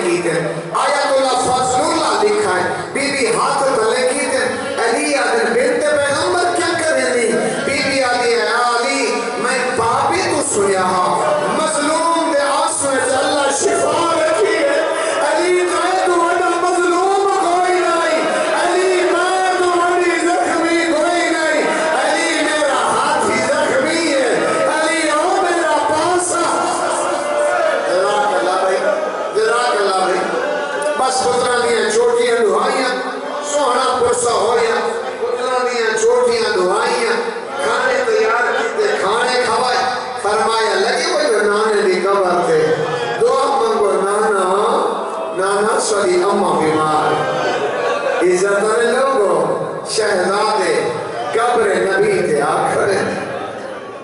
کی تھے آیت اللہ فضل اللہ لکھا ہے بی بی ہاتھ تلے کی تھے علی آدھر بنت پیغمبر کیا کریں دی بی بی آدھی ہے علی میں پاپی تو سنیا ہاں مظلوم دے آنسو ہے اللہ شفا رکھی ہے علی جائے تو وڈا مظلوم کوئی نہیں علی میں تو وڈی زخمی کوئی نہیں علی میرا ہاتھ ہی زخمی ہے علی او میرا پاسا جزاک اللہ بھائی بس پترہ دیا چھوٹیاں دعائیاں سوہنا پرسا ہویا پترہ دیا چھوٹیاں دعائیاں کھانے تیار کیتے کھانے کھوائے فرمایا لگے وہ نانے دی قبر تھے دعا منگو نانا سوری اممہ بیمار عزت والے لوگوں شہزادے قبر نبی تے آکھڑے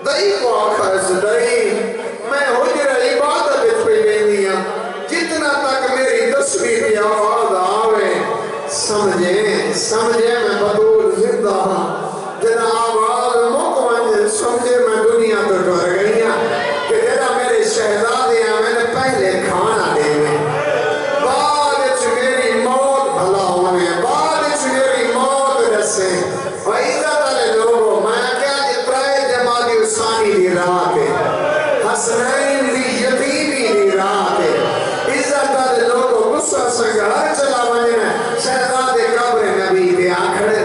دئی کو آکھڑ سے دئی میں حجر عبادت پہ بیندیاں جتنا تک میری تصویر کی آواز آوے سمجھے میں بدول زندہ ہوں جنا آواز مکمل سمجھے میں دنیا تو ڈر گئی ہوں کہ جنا میرے شہزادے ہیں میں نے پہلے کھانا دے میں بعد میری موت بھلا ہونے بعد میری موت رسے وعیدہ والے لوگوں میں کیا اترائے جماعی اسانی دی رات ہے حسنین دی یتیمی دی رات ہے عزت والے لوگوں غصہ سنگھار چلا بنے میں شہزادے قبر نبی دے آکھڑے